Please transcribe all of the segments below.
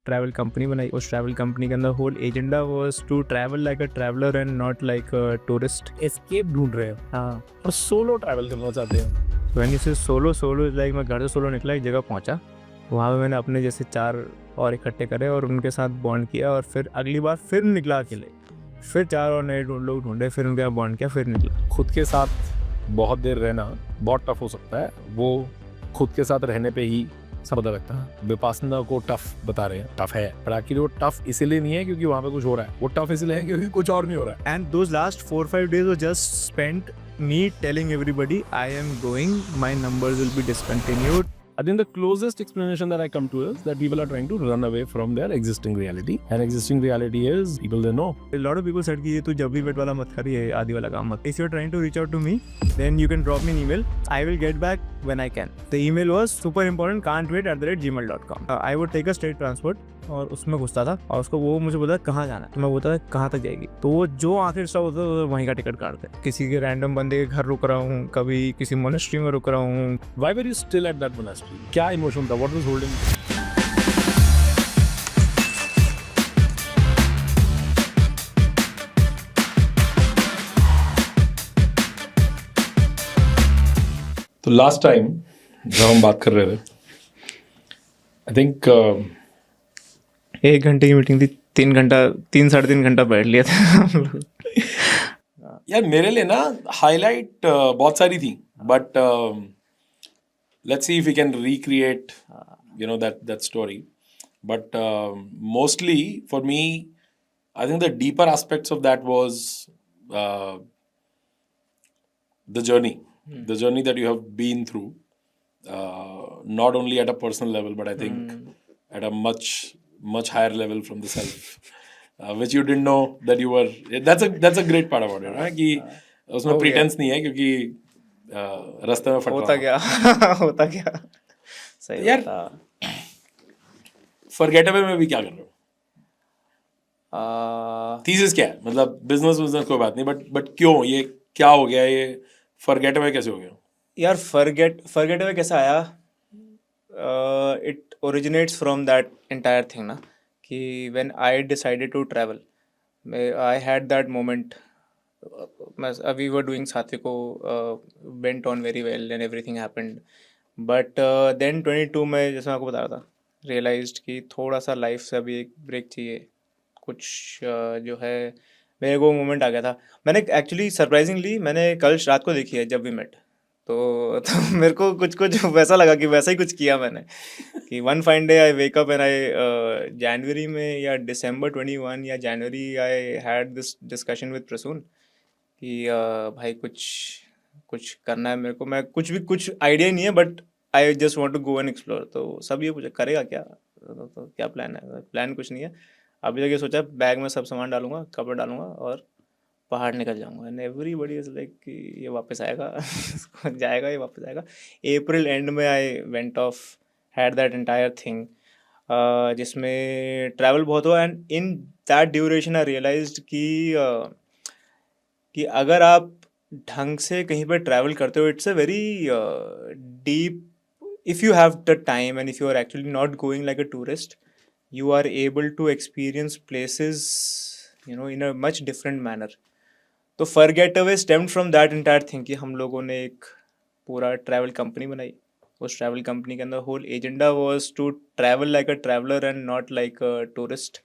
Travel company बनाई। उस travel company के अंदर whole agenda was to travel like a traveller and not like a tourist. Escape ढूंढ रहे हो हाँ, और सोलो ट्रैवल करना चाहते हो। व्हेन यू से सोलो लाइक मैं घर से सोलो निकला, एक जगह पहुंचा, वहाँ पे मैंने अपने जैसे 4 और इकट्ठे करे और उनके साथ बॉन्ड किया, और फिर अगली बार फिर निकला अकेले, फिर 4 और नए लोग ढूंढे, फिर उनके साथ बॉन्ड किया, फिर निकला। खुद के साथ बहुत देर रहना बहुत टफ हो सकता है, वो खुद के साथ रहने पे ही सब पता लगता है। विपासना को टफ बता रहे हैं, टफ है, पर आखिर वो टफ इसीलिए नहीं है क्योंकि वहाँ पे कुछ हो रहा है, वो टफ इसलिए है क्योंकि कुछ और नहीं हो रहा है। And those last 4-5 days were just spent me telling everybody I am going, my numbers will be discontinued. I think the closest explanation that I come to is that people are trying to run away from their existing reality, and existing reality is people they know. A lot of people said कि ये तू जब भी wait वाला मत कर, ये आदि वाला काम मत। If you're trying to reach out to me, then you can drop me an email. I will get back when I can. The email was super important, can't wait @gmail.com. I would take a state transport और उसमें घुसता था, और उसको वो मुझे बोला कहाँ जाना है, तो मैं बोलता था कहाँ तक जाएगी, तो वो जो आखिर स्टॉप होता था वहीं का टिकट काटते। किसी के रैंडम बंदे के घर रुक रहा हूँ, कभी किसी मोनेस्ट्री में रुक रहा हूँ। Why were you still at that monastery? क्या इमोशन था? What was holding you? तो लास्ट टाइम जब हम बात कर रहे थे, आई थिंक 1 घंटे की मीटिंग थी, 3-3.5 घंटा बैठ लिया था हम लोग। यार मेरे लिए ना हाईलाइट बहुत सारी थी, but let's see if we can recreate you know that story, but mostly for me I think the deeper aspects of that was the journey that you have been through, not only at a personal level but I think at a much higher level from the self, which you didn't know that you were. That's a great part about it, right? कि उसमें pretense नहीं है क्योंकि रास्ते में फटवा होता क्या होता क्या सही यार forget away में भी क्या कर रहे हो? थीसिस क्या है? मतलब बिजनेस कोई बात नहीं, बट क्यों ये क्या हो गया, ये फॉरगेट अवे कैसे हो गया? यार फॉरगेट अवे कैसा आया? It originates from that entire thing ना, कि when I decided to travel, I had that moment. We were doing सात्विको, went on very well and everything happened, but then 22 में, जैसे मैं आपको बता रहा था, रियलाइज्ड कि थोड़ा सा लाइफ से अभी एक ब्रेक चाहिए, कुछ जो है। मेरे को मोमेंट आ गया था। मैंने एक्चुअली सरप्राइजिंगली मैंने कल रात को देखी है जब वी मेट, तो मेरे को कुछ वैसा लगा कि वैसा ही कुछ किया मैंने, कि one fine day I wake up and I जनवरी में या December 21 या जनवरी, I had this discussion with Prasoon कि भाई कुछ करना है मेरे को। मैं कुछ आइडिया नहीं है, but I just want to go and explore. तो सब ये पूछे करेगा क्या, तो क्या प्लान है? प्लान कुछ नहीं है अभी तक। ये सोचा बैग में सब सामान डालूंगा, कपड़े डालूंगा और पहाड़ निकल जाऊंगा। एंड एवरीबडी इज लाइक कि ये वापस आएगा जाएगा, ये वापस आएगा। अप्रैल एंड में I went off, had that entire thing, जिसमें ट्रैवल बहुत हुआ। And in that duration I realised कि अगर आप ढंग से कहीं पर ट्रैवल करते हो, it's a very deep, if you have the time and if you are actually not going like a tourist, you are able to experience places, in a much different manner. तो forget away stemmed from that entire thing कि हम लोगों ने एक पूरा travel company बनाई। उस travel company के अंदर whole agenda was to travel like a traveller and not like a tourist.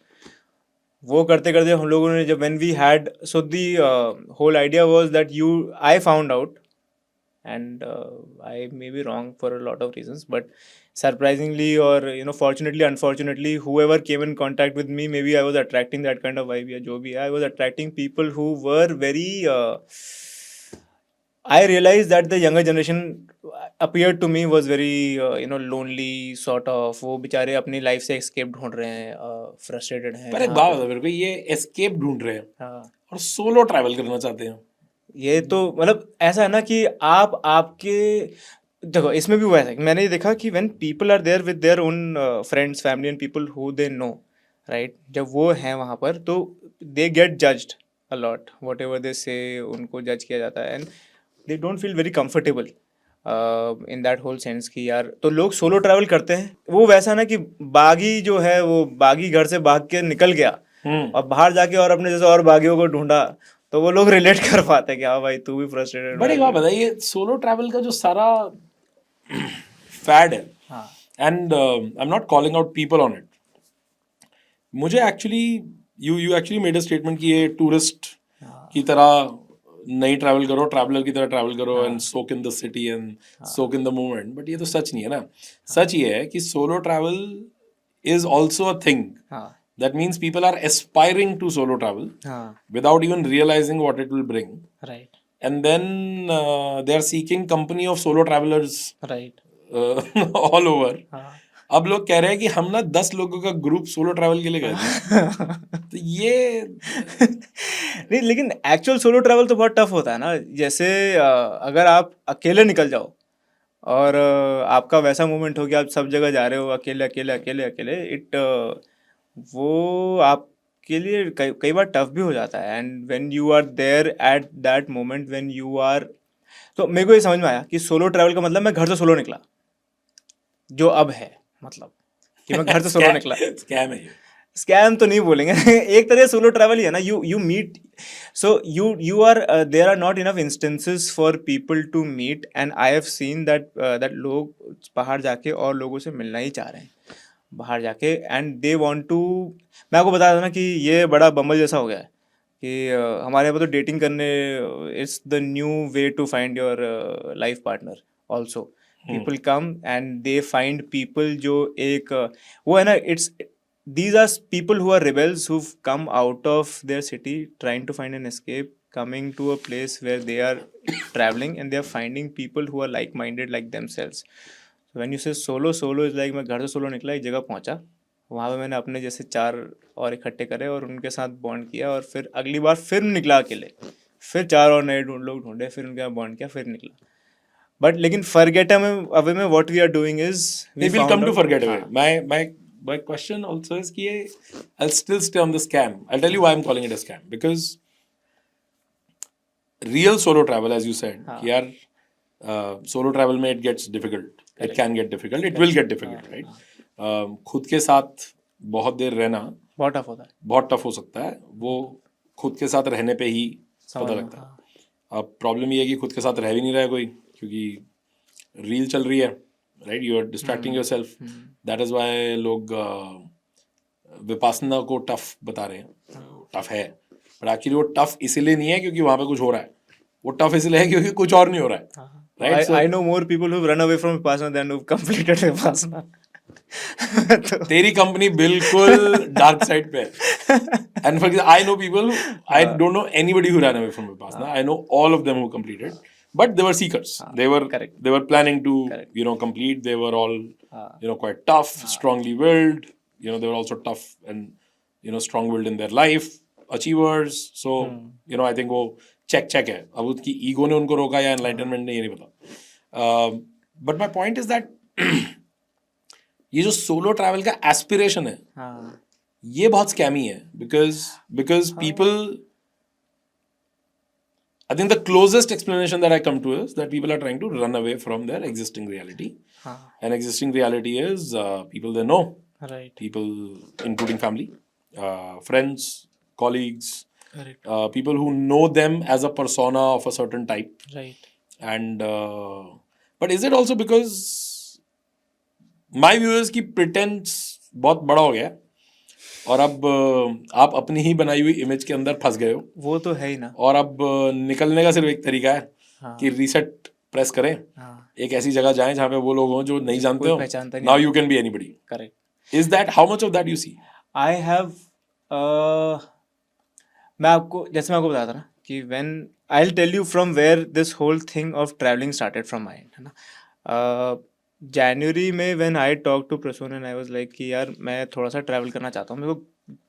वो करते करते हम लोगों ने, जब when we had, so the whole idea was that I found out, and I may be wrong for a lot of reasons, but surprisingly, or fortunately, unfortunately, whoever came in contact with me, maybe I was attracting that kind of vibe, या जो भी है, I was attracting people who were very I realized that the younger generation appeared to me was very lonely sort of। वो बेचारे अपनी life से escape ढूंढ रहे हैं, फ्रस्ट्रेटेड हैं। पर एक बात बता मेरे को, ये एस्केप ढूंढ रहे हैं हाँ, और सोलो ट्रैवल करना चाहते हैं, ये तो मतलब ऐसा है ना कि आपके देखो, इसमें भी हुआ है। मैंने ये देखा कि when people are there with their own friends, family and people who they know, right, जब वो हैं वहाँ पर, तो they get judged a lot, whatever they say उनको जज किया जाता है, and they don't feel very comfortable. In that whole sense कि यार तो लोग सोलो ट्रैवल करते हैं, वो वैसा ना कि बागी जो है वो बागी घर से भाग के निकल गया और बाहर जाके और अपने जैसे और बागियों को ढूंढा, तो वो लोग रिलेट कर पाते हैं कि हाँ भाई तू भी फ्रस्ट्रेटेड बट एक बात बताइए, सोलो ट्रैवल का जो सारा फैड है, हाँ and I am not calling out people on it, मुझे actually you actually made a statement कि ये टूरिस्ट की तरह नहीं ट्रैवल करो, ट्रैवलर की तरह ट्रैवल करो and soak in the city and soak in the moment, but ये तो सच नहीं है ना। सच ये है कि solo travel is also a thing, हाँ that means people are aspiring to solo travel हाँ without even realizing what it will bring, right and then they are seeking company of solo travelers right all over. हाँ अब लोग कह रहे हैं कि हम ना 10 लोगों का ग्रुप सोलो ट्रैवल के लिए गए थे, तो ये नहीं लेकिन एक्चुअल सोलो ट्रैवल तो बहुत टफ होता है ना, जैसे अगर आप अकेले निकल जाओ और आपका वैसा मोमेंट हो कि आप सब जगह जा रहे हो अकेले अकेले अकेले अकेले, इट वो आपके लिए कई बार टफ भी हो जाता है। And when you are there at that moment when you are, तो मेरे को ये समझ में आया कि सोलो ट्रैवल का मतलब मैं घर से सोलो निकला, जो अब है मतलब कि मैं घर से सोलो निकला। स्कैम है ये। स्कैम तो नहीं बोलेंगे एक तरह से सोलो ट्रैवल ही है ना, you meet, so you are there are not enough instances for people to meet, and I have seen that लोग बाहर जाके और लोगों से मिलना ही चाह रहे हैं बाहर जाके, एंड दे वांट टू, मैं आपको बता रहा था ना कि ये बड़ा बम्बल जैसा हो गया है कि हमारे यहाँ पे तो डेटिंग करने it's the new way to find your life partner also. People come and they find people जो एक वो है ना, it's these are people who are rebels who've come out of their city trying to find an escape, coming to a place where they are traveling and they are finding people who are like minded like themselves. So when you say solo, solo is like मैं घर से solo निकला, एक जगह पहुंचा, वहाँ पे मैंने अपने जैसे 4 और इकट्ठे करे और उनके साथ बॉन्ड किया, और फिर अगली बार फिर निकला अकेले, फिर 4 और नए लोग ढूंढे, फिर उनके साथ बॉन्ड किया, फिर निकला। बट लेकिन फॉरगेट अवे में what we are doing is They will come to forget away. My question also is कि I'll still stay on the scam. I'll tell you why I'm calling it a scam. Because real solo travel, as you said, कि यार solo travel में it gets difficult. It can get difficult. It will get difficult, right? खुद के साथ बहुत देर रहना बहुत tough होता है, बहुत टफ हो सकता है, वो खुद के साथ रहने पे ही पता लगता है। अब प्रॉब्लम ये है कि खुद के साथ रह भी नहीं रहा है कोई, क्योंकि रील चल रही है, right? You are distracting yourself, that is why लोग विपासना को टफ बता रहे हैं। टफ है, बट एक्चुअली वो टफ इसीलिए नहीं है क्योंकि वहां पे कुछ हो रहा है, वो टफ इसलिए है क्योंकि कुछ और नहीं हो रहा है, right? I know more people who've run away from Vipassana than who've completed Vipassana. तेरी कंपनी बिल्कुल डार्क साइड पे है। And for I know people, I don't know anybody who run away from Vipassana, I know all of them who completed, but they were seekers. Correct. They were planning to Correct. complete. They were all quite tough, strongly willed. They were also tough and strong willed in their life, achievers. So I think वो check है. अब उसकी ego ने उनको रोका या enlightenment ने, ये नहीं पता. But my point is that ये जो सोलो ट्रैवल का एस्पिरेशन है, ये बहुत स्कैमी है, because people, I think the closest explanation that I come to is that people are trying to run away from their existing reality. And existing reality is people they know, right? People including family, friends, colleagues, people who know them as a persona of a certain type, right? And but is it also because my view is कि pretense बहुत बड़ा हो गया है और अब आप अपनी ही बनाई हुई इमेज के अंदर फंस गए हो, वो तो है ही ना, और अब निकलने का सिर्फ एक तरीका है कि रीसेट प्रेस करें, एक ऐसी जगह जाएं जहाँ पे वो लोग हों जो नहीं जानते हो, now you can be anybody. Correct. Is that how much of that you see? I have, मैं आपको जैसे मैं आपको बताता ना कि when I will tell you from where this whole thing of travelling started from my end, है ना। जनवरी में when I talk to Prasoon and I was like कि यार मैं थोड़ा सा ट्रैवल करना चाहता हूँ, मेरे को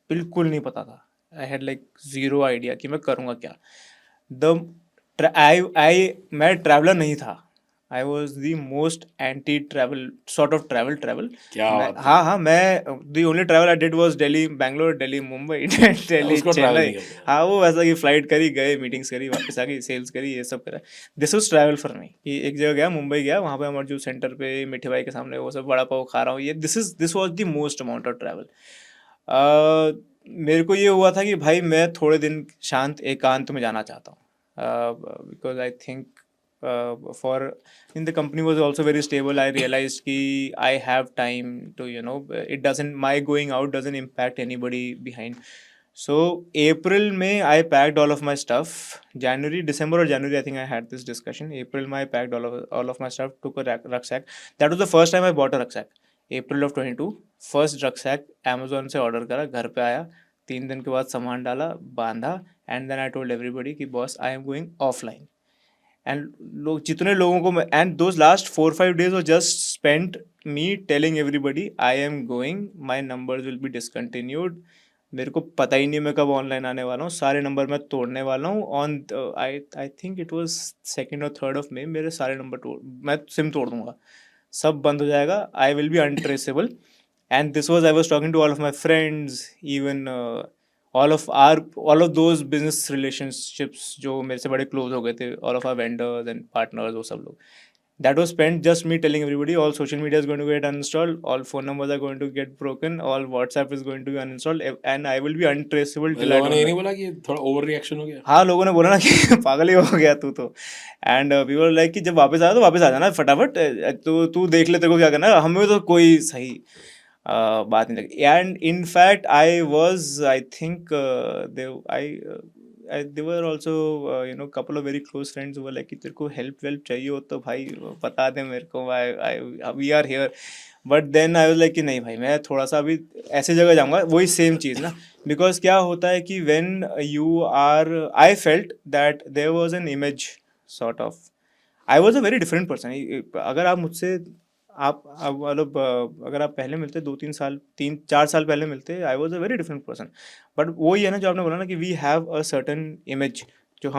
बिल्कुल नहीं पता था, आई हैड लाइक जीरो आइडिया कि मैं करूँगा क्या। मैं ट्रैवलर नहीं था, I was the most anti travel sort of travel क्या मैं, बात है, हाँ हाँ, मैं the only travel I did was Delhi Bangalore, Delhi Mumbai, Delhi उसको ट्रैवल चेन्नई। नहीं करते। हाँ, वो वैसा कि फ्लाइट करी, गए, मीटिंग्स करी, वापस आ गई, सेल्स करी, ये सब करा। This was travel for me कि एक जगह गया, मुंबई गया, वहाँ पे हमारे जो सेंटर पे मिठी भाई के सामने वो सब वड़ा पाव खा रहा हूँ, ये this was the most amount of travel. मेरे को ये हुआ था कि भाई मैं थोड़े दिन शांत एकांत में जाना चाहता हूँ, because I think for in the company was also very stable. I realized ki I have time to, it doesn't, my going out doesn't impact anybody behind. So April May I packed all of my stuff. January, December or January, I think I had this discussion. April May I packed all of my stuff, took a rucksack. That was the first time I bought a rucksack. April of 22, first rucksack Amazon से order करा, घर पे आया, 3 दिन के बाद सामान डाला, बांधा, and then I told everybody कि boss I am going offline. And लोग, जितने लोगों को मैं, and those last 4-5 days were just spent me telling everybody I am going, my numbers will be discontinued, मेरे को पता ही नहीं मैं कब ऑनलाइन आने वाला हूँ, सारे नंबर मैं तोड़ने वाला हूँ on, I I think it was 2 और 3 मई, मेरे सारे नंबर तोड़, मैं सिम तोड़ दूंगा, सब बंद हो जाएगा, I will be untraceable. And this was, I was talking to all of my friends, even all of those business relationships जो मेरे से बड़े क्लोज हो गए थे, all of our vendors and partners, वो सब लोग, that was spent just me telling everybody all social media is going to get uninstalled, all phone numbers are going to get broken, all WhatsApp is going to be uninstalled, and I will be untraceable till I लोगों ने don't ये know. नहीं बोला कि थोड़ा over reaction हो गया? हाँ, लोगों ने बोला ना कि पागल ही हो गया तू तो, एंड वी वर लाइक कि जब वापस आया तो वापस आ जाना फटाफट, तो तू देख ले तेरे को क्या करना है, हमें तो कोई सही बात नहीं लगी। And in fact I was, I think they were also couple of very close friends who were like कि तेरे को हेल्प वेल्प चाहिए हो तो भाई बता दे मेरे को, we are here. But then I was like कि नहीं भाई, मैं थोड़ा सा अभी ऐसी जगह जाऊंगा, वही सेम चीज़ ना, बिकॉज क्या होता है कि when you are, I felt that there was an image sort of, I was a very different person. अगर आप मुझसे, आप मतलब अगर आप पहले मिलते 2-3 साल, 3-4 साल पहले मिलते, I was a very different person. But वही है ना जो आपने बोला ना कि we have a certain image जो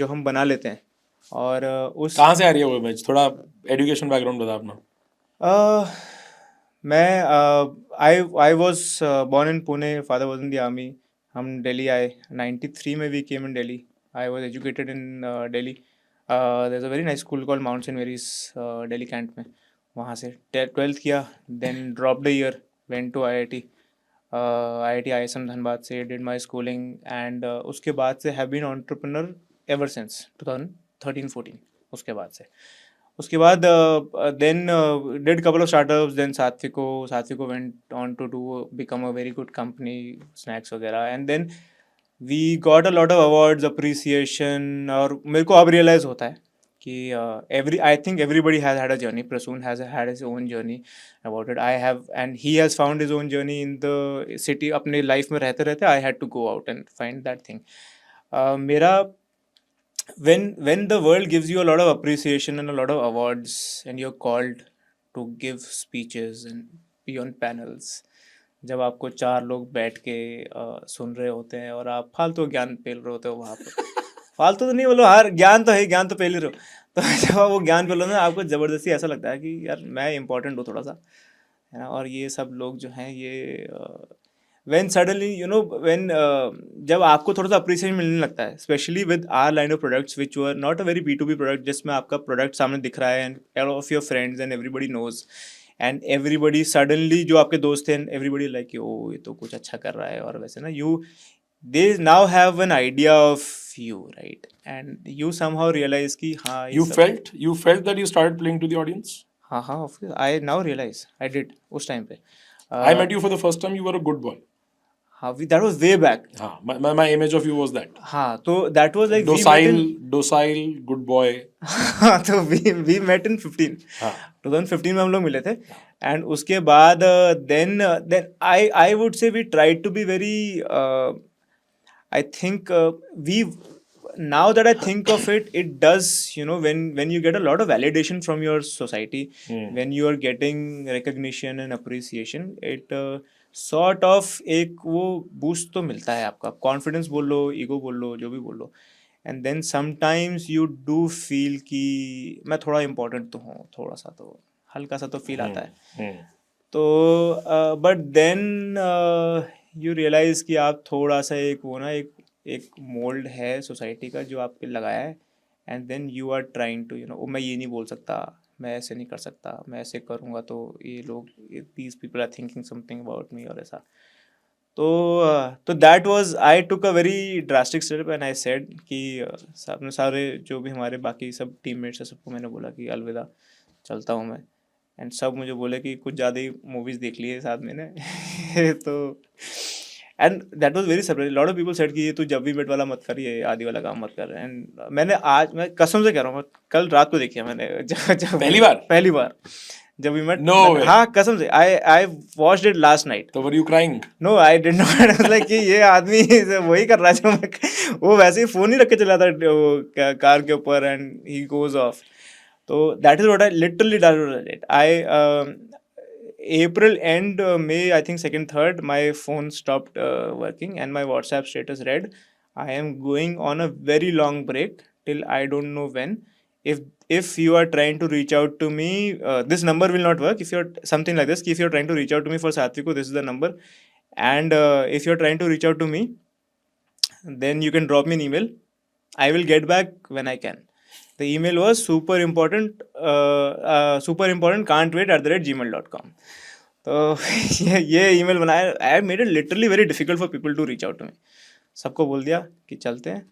हम बना लेते हैं, और उस कहाँ से आ रही है वो इमेज? थोड़ा एजुकेशन बैकग्राउंड बता अपना। uh, मैं I was born in Pune, father was in the army, हम दिल्ली आए 93 में, we came in Delhi, I was educated in Delhi, there is a very nice school called Mount Saint Mary's Delhi cantt में, वहाँ से 12th किया, then drop the year, went to I I T ISM Dhanbad से, did my schooling, and उसके बाद से have been entrepreneur ever since 2013-14, उसके बाद से, उसके बाद then did couple of startups, then Sattviko went on to do become a very good company, snacks वगैरह, and then we got a lot of awards, appreciation, और मेरे को अब रियलाइज होता है कि every I think everybody has had a journey. Prasoon has had his own journey about it. I have, and he has found his own journey in the city. अपने life में रहते रहते I had to go out and find that thing. मेरा, when the world gives you a lot of appreciation and a lot of awards, and you're called to give speeches and be on panels, जब आपको 4 लोग बैठ के सुन रहे होते हैं और आप फालतू ज्ञान पेल रहे होते हो वहाँ पर, फालतू तो नहीं बोलो, हर ज्ञान तो है, ज्ञान तो पेल ही रहे हो, तो जब आप वो ज्ञान पेलो ना, आपको ज़बरदस्ती ऐसा लगता है कि यार मैं इंपॉर्टेंट हूँ थोड़ा सा, है ना, और ये सब लोग जो हैं ये व्हेन सडनली व्हेन जब आपको थोड़ा सा अप्रिसिएशन मिलने लगता है, specially with our line of products which were not a very B2B product, जिसमें आपका प्रोडक्ट सामने दिख रहा है, and all of your friends and everybody knows, and everybody suddenly जो आपके दोस्त हैं, एवरीबडी लाइक ओ ये तो कुछ अच्छा कर रहा है, और वैसे ना you, they now have an idea of you, right, and you somehow realise कि हाँ ये You सब, felt that you started playing to the audience? हाँ हाँ, I now realise I did उस टाइम पे, I met you for the first time. You were a good boy. हाँ, that was way back, हाँ, my image of you was that. हाँ, तो that was like we met Docile, in, docile, good boy. हाँ, तो we met in 15, हाँ 2015 में हम लोग मिले थे, एंड उसके बाद then then I would say we try to be very, I think we, now that I think of it, it does, when you get a lot of validation from your society, when you are getting recognition and appreciation, it sort of एक वो boost तो मिलता है, आपका confidence बोल लो, ego बोल लो, जो भी बोल लो, and then sometimes you do feel कि मैं थोड़ा इम्पोर्टेंट तो हूँ, थोड़ा सा तो हल्का सा तो फील आता है. तो बट देन यू रियलाइज कि आप थोड़ा सा एक वो ना एक मोल्ड है सोसाइटी का जो आपके लगाया है, and then you are trying to मैं ये नहीं बोल सकता, मैं ऐसे नहीं कर सकता, मैं ऐसे करूँगा तो ये लोग these people are thinking something about me और ऐसा. तो that was I took a very drastic step and I said कि अपने सारे जो भी हमारे बाकी सब टीममेट्स हैं सबको मैंने बोला कि अलविदा, चलता हूँ मैं. एंड सब मुझे बोले कि कुछ ज़्यादा ही मूवीज़ देख ली है साथ में ने तो and that was very surprise. Lot of people said कि ये तू जब भी मेट वाला मत कर, ये आदि वाला काम मत कर. एंड मैं कसम से कह रहा हूँ, कल रात को देखी है मैंने. जब पहली बार जब वी मेट. No way. हाँ कसम से I watched it last night. तो were you crying? No I did not. Like कि ये आदमी वही कर रहा है जो मैं वो वैसे ही फोन ही रख के चला था कार के ऊपर एंड ही गोज ऑफ. तो that is what I literally did. I April end, May, I think 2nd, 3rd, my phone stopped working and my WhatsApp status read, I am going on a very long break till I don't know when. If you are trying to reach out to me, this number will not work. If you're something like this, if you're trying to reach out to me for Satviko, this is the number. And if you're trying to reach out to me, then you can drop me an email. I will get back when I can. The email was super important can't wait @gmail.com. तो ये email बनाया. I made it literally very difficult for people to reach out to me. सबको बोल दिया कि चलते हैं,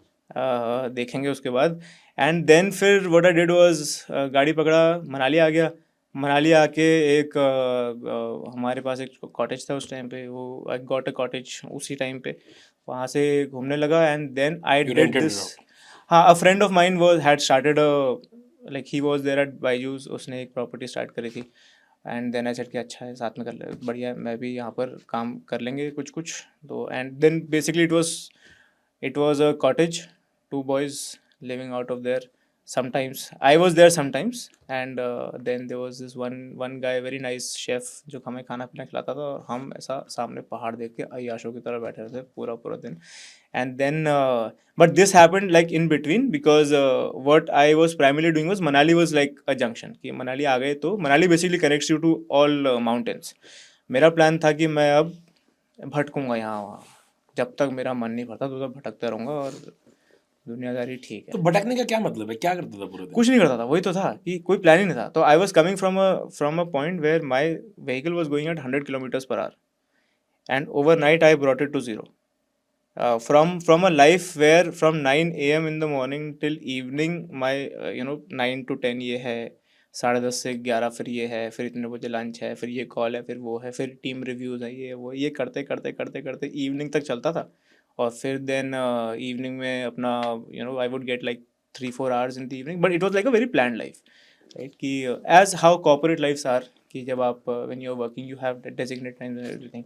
देखेंगे उसके बाद. एंड देन फिर व्हाट आई डिड वाज गाड़ी पकड़ा, मनाली आ गया. मनाली आके एक हमारे पास एक कॉटेज था उस टाइम पे, वो आई गॉट अ कॉटेज उसी टाइम पे, वहाँ से घूमने लगा. And then I did this. हाँ, a friend of mine was had started like he was there at Byju's. उसने एक प्रॉपर्टी स्टार्ट करी थी. एंड देन आई सेड कि अच्छा है, साथ में कर ले, बढ़िया है, मैं भी यहाँ पर काम कर लेंगे कुछ कुछ. तो and then basically it was a cottage, 2 boys living out of there. Sometimes I was there sometimes. And then there was this one guy, very nice chef, जो हमें खाना पीना खिलाता था, और हम ऐसा सामने पहाड़ देख के अय्याशों की तरह बैठे रहते पूरा दिन. And then but this happened like in between, because what I was primarily doing was Manali was like a junction, कि मनाली आ गए तो Manali basically connects you to all mountains. मेरा प्लान था कि मैं अब भटकूंगा यहाँ वहाँ, जब तक मेरा मन नहीं भरता तो भटकता रहूँगा, और दुनियादारी ठीक है. तो भटकने का क्या मतलब है? क्या करता था पूरे दिन? कुछ नहीं करता था, वही तो था कि कोई प्लान ही नहीं था. तो I was coming from a point where my vehicle was going at 100 km/h, and overnight I brought it to zero. From a life where from 9 AM in the morning till evening my 9 to 10 ये है, 10:30 से 11 फिर ये है, फिर इतने बजे lunch है, फिर ये कॉल है, फिर वो है, फिर टीम रिव्यूज़ है, ये वो, ये करते करते करते करते इवनिंग तक चलता था. और फिर देन इवनिंग में अपना I would get like 3-4 hours in the evening. But it was like a very plan life, right, कि as how corporate lifes are, कि जब आप when you are working you have designated time and everything.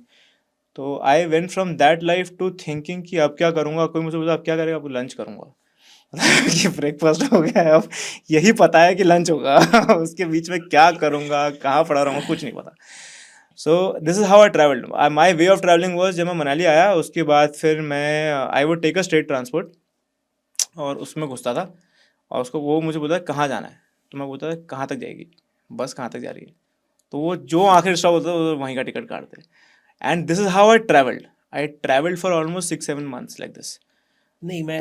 तो I went from that life to thinking कि अब क्या करूँगा. कोई मुझे बोला अब क्या करेगा, अब लंच करूँगा. कि ब्रेकफास्ट हो गया है, अब यही पता है कि लंच होगा. उसके बीच में क्या करूँगा, कहाँ पड़ा रहूँगा, कुछ नहीं पता. So this is how I travelled. My way of travelling was, जब मैं मनाली आया उसके बाद फिर मैं I would take a state transport और उसमें घुसता था. और उसको वो मुझे बोलता है कहाँ जाना है, तो मैं बोलता था कहाँ तक जाएगी बस, कहाँ तक जा रही है. तो वो जो आखिरी स्टॉप होता है वहीं का टिकट काटते. And this is how I travelled for almost 6-7 months like this. नहीं, मैं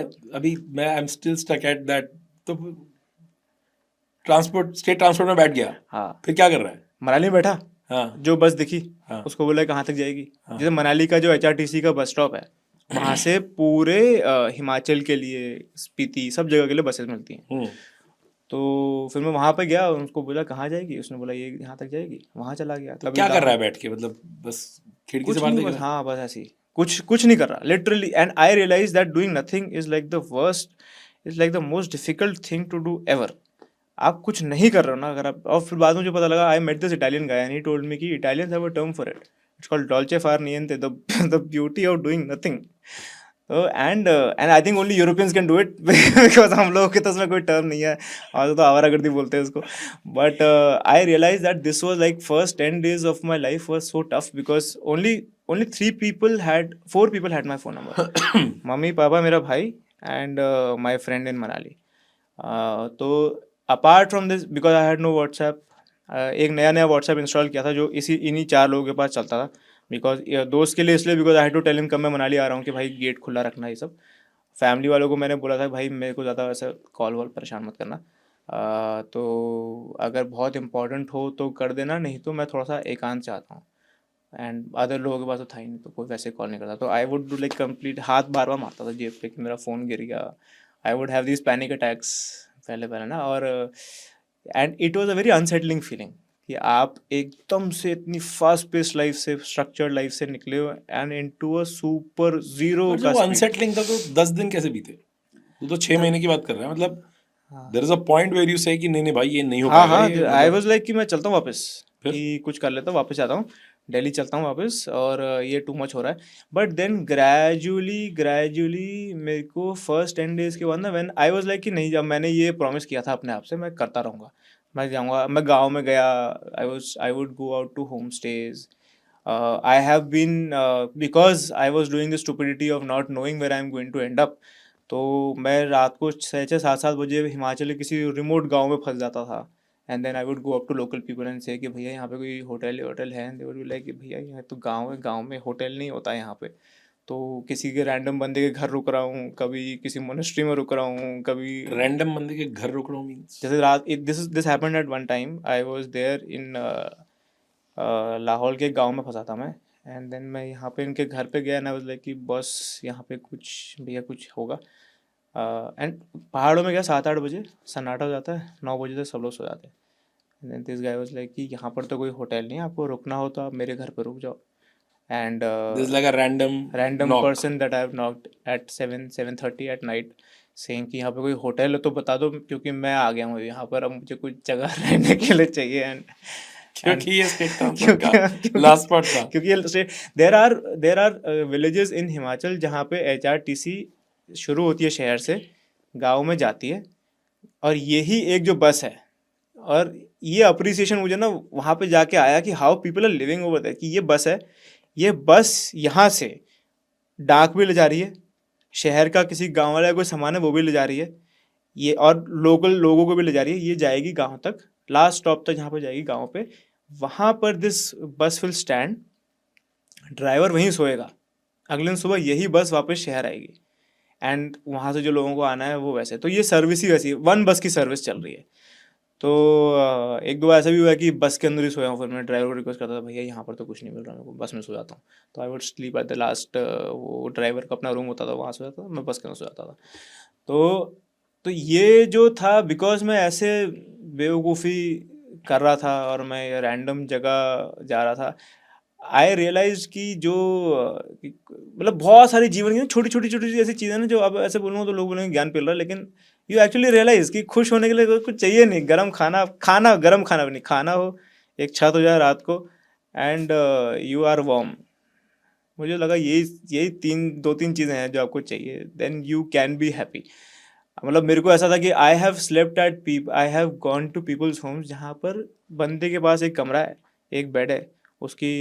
I am still stuck at that. तो स्टेट ट्रांसपोर्ट में बैठ गया, हाँ, फिर क्या कर रहा है? मनाली में बैठा, हाँ, जो बस दिखी, हाँ, उसको बोला कहाँ तक जाएगी. हाँ. जैसे मनाली का जो HRTC का बस स्टॉप है, वहाँ से पूरे हिमाचल के लिए, स्पीति, सब जगह के लिए बसेस मिलती हैं. तो फिर मैं वहाँ पे गया और उसको बोला कहाँ जाएगी, उसने बोला ये यहाँ तक जाएगी. वहाँ चला गया. तो क्या कर रहा है बैठ के? मतलब बस खिड़की से बाहर देख रहा है? हाँ, बस ऐसे ही कुछ नहीं कर रहा literally. And I realise that doing nothing is like the worst, is like the most difficult thing to do ever. आप कुछ नहीं कर रहे हो ना, अगर आप. और फिर बाद में मुझे पता लगा, I met this Italian guy and he told me कि Italians have a term for it, it's called dolce far niente, the beauty of doing nothing. तो and I think only Europeans can do it, because हम लोगों के तो उसमें कोई term नहीं है, और तो आवारागर्दी बोलते हैं उसको. But I realise that this was like first 10 days of my life was so tough, because only 4 people had my phone number. Mummy, papa, मेरा भाई and my friend in Manali. तो apart from this, because I had no WhatsApp, एक नया नया WhatsApp install किया था जो इन्हीं 4 लोगों के पास चलता था, बिकॉज दोस्त के लिए इसलिए, because I had to tell him कब मैं मनाली आ रहा हूँ कि भाई गेट खुला रखना, ये सब। फैमिली वालों को मैंने बोला था भाई मेरे को ज़्यादा वैसे कॉल वॉल परेशान मत करना, तो अगर बहुत इंपॉर्टेंट हो तो कर देना, नहीं तो मैं थोड़ा सा एकांत चाहता हूँ। एंड अदर लोगों के पास तो था ही नहीं, तो कोई वैसे कॉल नहीं करता, तो I would do like complete हाथ बार बार मारता था जेब पे कि मेरा फ़ोन गिर गया। I would have this panic attacks पहले पहले ना, और and it was a very unsettling feeling कि आप एकदम से इतनी फास्ट पेस्ड लाइफ से, स्ट्रक्चर्ड लाइफ से निकले हो and into a super zero पर का जब वो स्पीड। अनसेटलिंग था तो 10 दिन कैसे बीते? तू तो 6 महीने की बात कर रहा है, मतलब there is a point where you say कि नहीं नहीं भाई ये नहीं हो हाँ पाएगा, हाँ, ये आई मतलब वाज लाइक कि मैं चलता हूँ वापस, फिर कि कुछ कर लेता हूँ, वापस जाता हूँ, दिल्ली चलता हूँ वापस, और ये टू मच हो रहा है। बट देन ग्रेजुअली ग्रेजुअली मेरे को फर्स्ट 10 days के बाद ना, व्हेन आई वाज लाइक कि नहीं, जब मैंने ये प्रॉमिस किया था अपने आप से मैं करता रहूँगा, मैं जाऊँगा, मैं गाँव में गया, I would go out to homestays. I have been because I was doing the stupidity of not knowing where I'm going to end up. तो मैं रात को 6-7 बजे हिमाचल के किसी रिमोट गांव में फंस जाता था, and then I would go up to local people and say कि भैया यहाँ पे कोई होटल है, and they would be like कि भैया यहाँ तो गांव है, गांव में होटल नहीं होता है यहाँ पे। तो किसी के रैंडम बंदे के घर रुक रहा हूँ, कभी किसी मोनेस्ट्री में रुक रहा हूँ, कभी रैंडम बंदे के घर रुक रहा हूँ मींस जैसे रात, this happened at one time, I was there in Lahaul के गांव में फंसा था मैं, एंड देन मैं यहाँ पे इनके घर पे गया, एंड आई वाज लाइक कि बस यहाँ पे कुछ भैया कुछ होगा। एंड पहाड़ों में क्या 7-8 बजे सन्नाटा हो जाता है, 9 बजे तक सब लोग सो जाते हैं। And then this guy was like कि यहाँ पर तो कोई होटल नहीं है, आपको रुकना हो तो आप मेरे घर पे रुक जाओ। And this like a random random knock. Person that I have knocked eight 7-7:30 at night, saying कि यहाँ पे कोई होटल है तो बता दो, क्योंकि मैं आ गया हूँ यहाँ पर, अब मुझे कुछ जगह रहने के लिए चाहिए। एंड क्योंकि ये स्टेट ट्रांसपोर्ट का क्योंकि लास्ट पार्ट था। क्योंकि there are villages in Himachal जहाँ पे HRTC शुरू होती है शहर से, गांव में जाती है, और यही एक जो बस है, और ये अप्रिसिएशन मुझे ना वहाँ पे जाके आया कि how people are living over there, कि ये बस है, ये बस यहाँ से डाक भी ले जा रही है, शहर का किसी गांव वाला कोई सामान है वो भी ले जा रही है, ये और लोकल लोगों को भी ले जा रही है, ये जाएगी गांव तक, लास्ट स्टॉप तक जहाँ पे जाएगी गांव पे, वहाँ पर दिस बस विल स्टैंड, ड्राइवर वहीं सोएगा, अगले दिन सुबह यही बस वापस शहर आएगी, एंड वहाँ से जो लोगों को आना है वो वैसे, तो ये सर्विस ही वैसी है, वन बस की सर्विस चल रही है। तो एक दो ऐसा भी हुआ है कि बस के अंदर ही सोया हूँ, फिर मैं ड्राइवर को रिक्वेस्ट करता था भैया यहाँ पर तो कुछ नहीं मिल रहा मेरे को, बस में सो जाता हूँ। तो I would sleep at the last, वो ड्राइवर का अपना रूम होता था वहाँ सो जाता था, मैं बस के अंदर सो जाता था। तो ये जो था, बिकॉज मैं ऐसे बेवकूफ़ी कर रहा था और मैं रैंडम जगह जा रहा था, आई रियलाइज कि जो मतलब बहुत सारी जीवन की छोटी छोटी छोटी ऐसी चीज़ें ना, जो अब ऐसे बोलूँगा तो लोग बोलेंगे ज्ञान पिल रहा है, लेकिन यू एक्चुअली रियलाइज कि खुश होने के लिए कुछ चाहिए नहीं, गर्म खाना खाना गर्म खाना भी नहीं, खाना हो, एक छत हो जाए रात को, एंड यू आर वार्म। मुझे लगा यही 2-3 चीज़ें हैं जो आपको चाहिए, then you can be happy. मतलब मेरे को ऐसा था कि I have slept at I have gone to people's homes जहाँ पर बंदे के पास एक कमरा है, एक बेड है, उसकी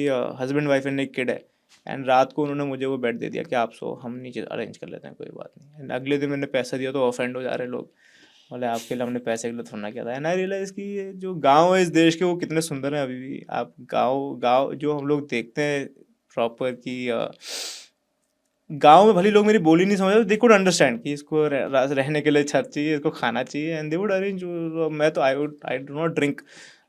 हस्बैंड वाइफ एंड एक किड है, एंड रात को उन्होंने मुझे वो बेड दे दिया कि आप सो, हम नीचे अरेंज कर लेते हैं, कोई बात नहीं। एंड अगले दिन मैंने पैसा दिया तो ऑफेंड हो जा रहे लोग, बोले आपके लिए हमने पैसे के लिए थोड़ा किया था। एंड आई रियलाइज कि ये जो गाँव है इस देश के, वो कितने सुंदर हैं अभी भी। आप गाँव गाँव जो हम लोग देखते हैं प्रॉपर की, गांव में भले लोग मेरी बोली नहीं समझ, दे कुड अंडरस्टैंड कि इसको रहने के लिए छत चाहिए, इसको खाना चाहिए, एंड दे वुड अरेंज। मैं तो आई डू नॉट ड्रिंक,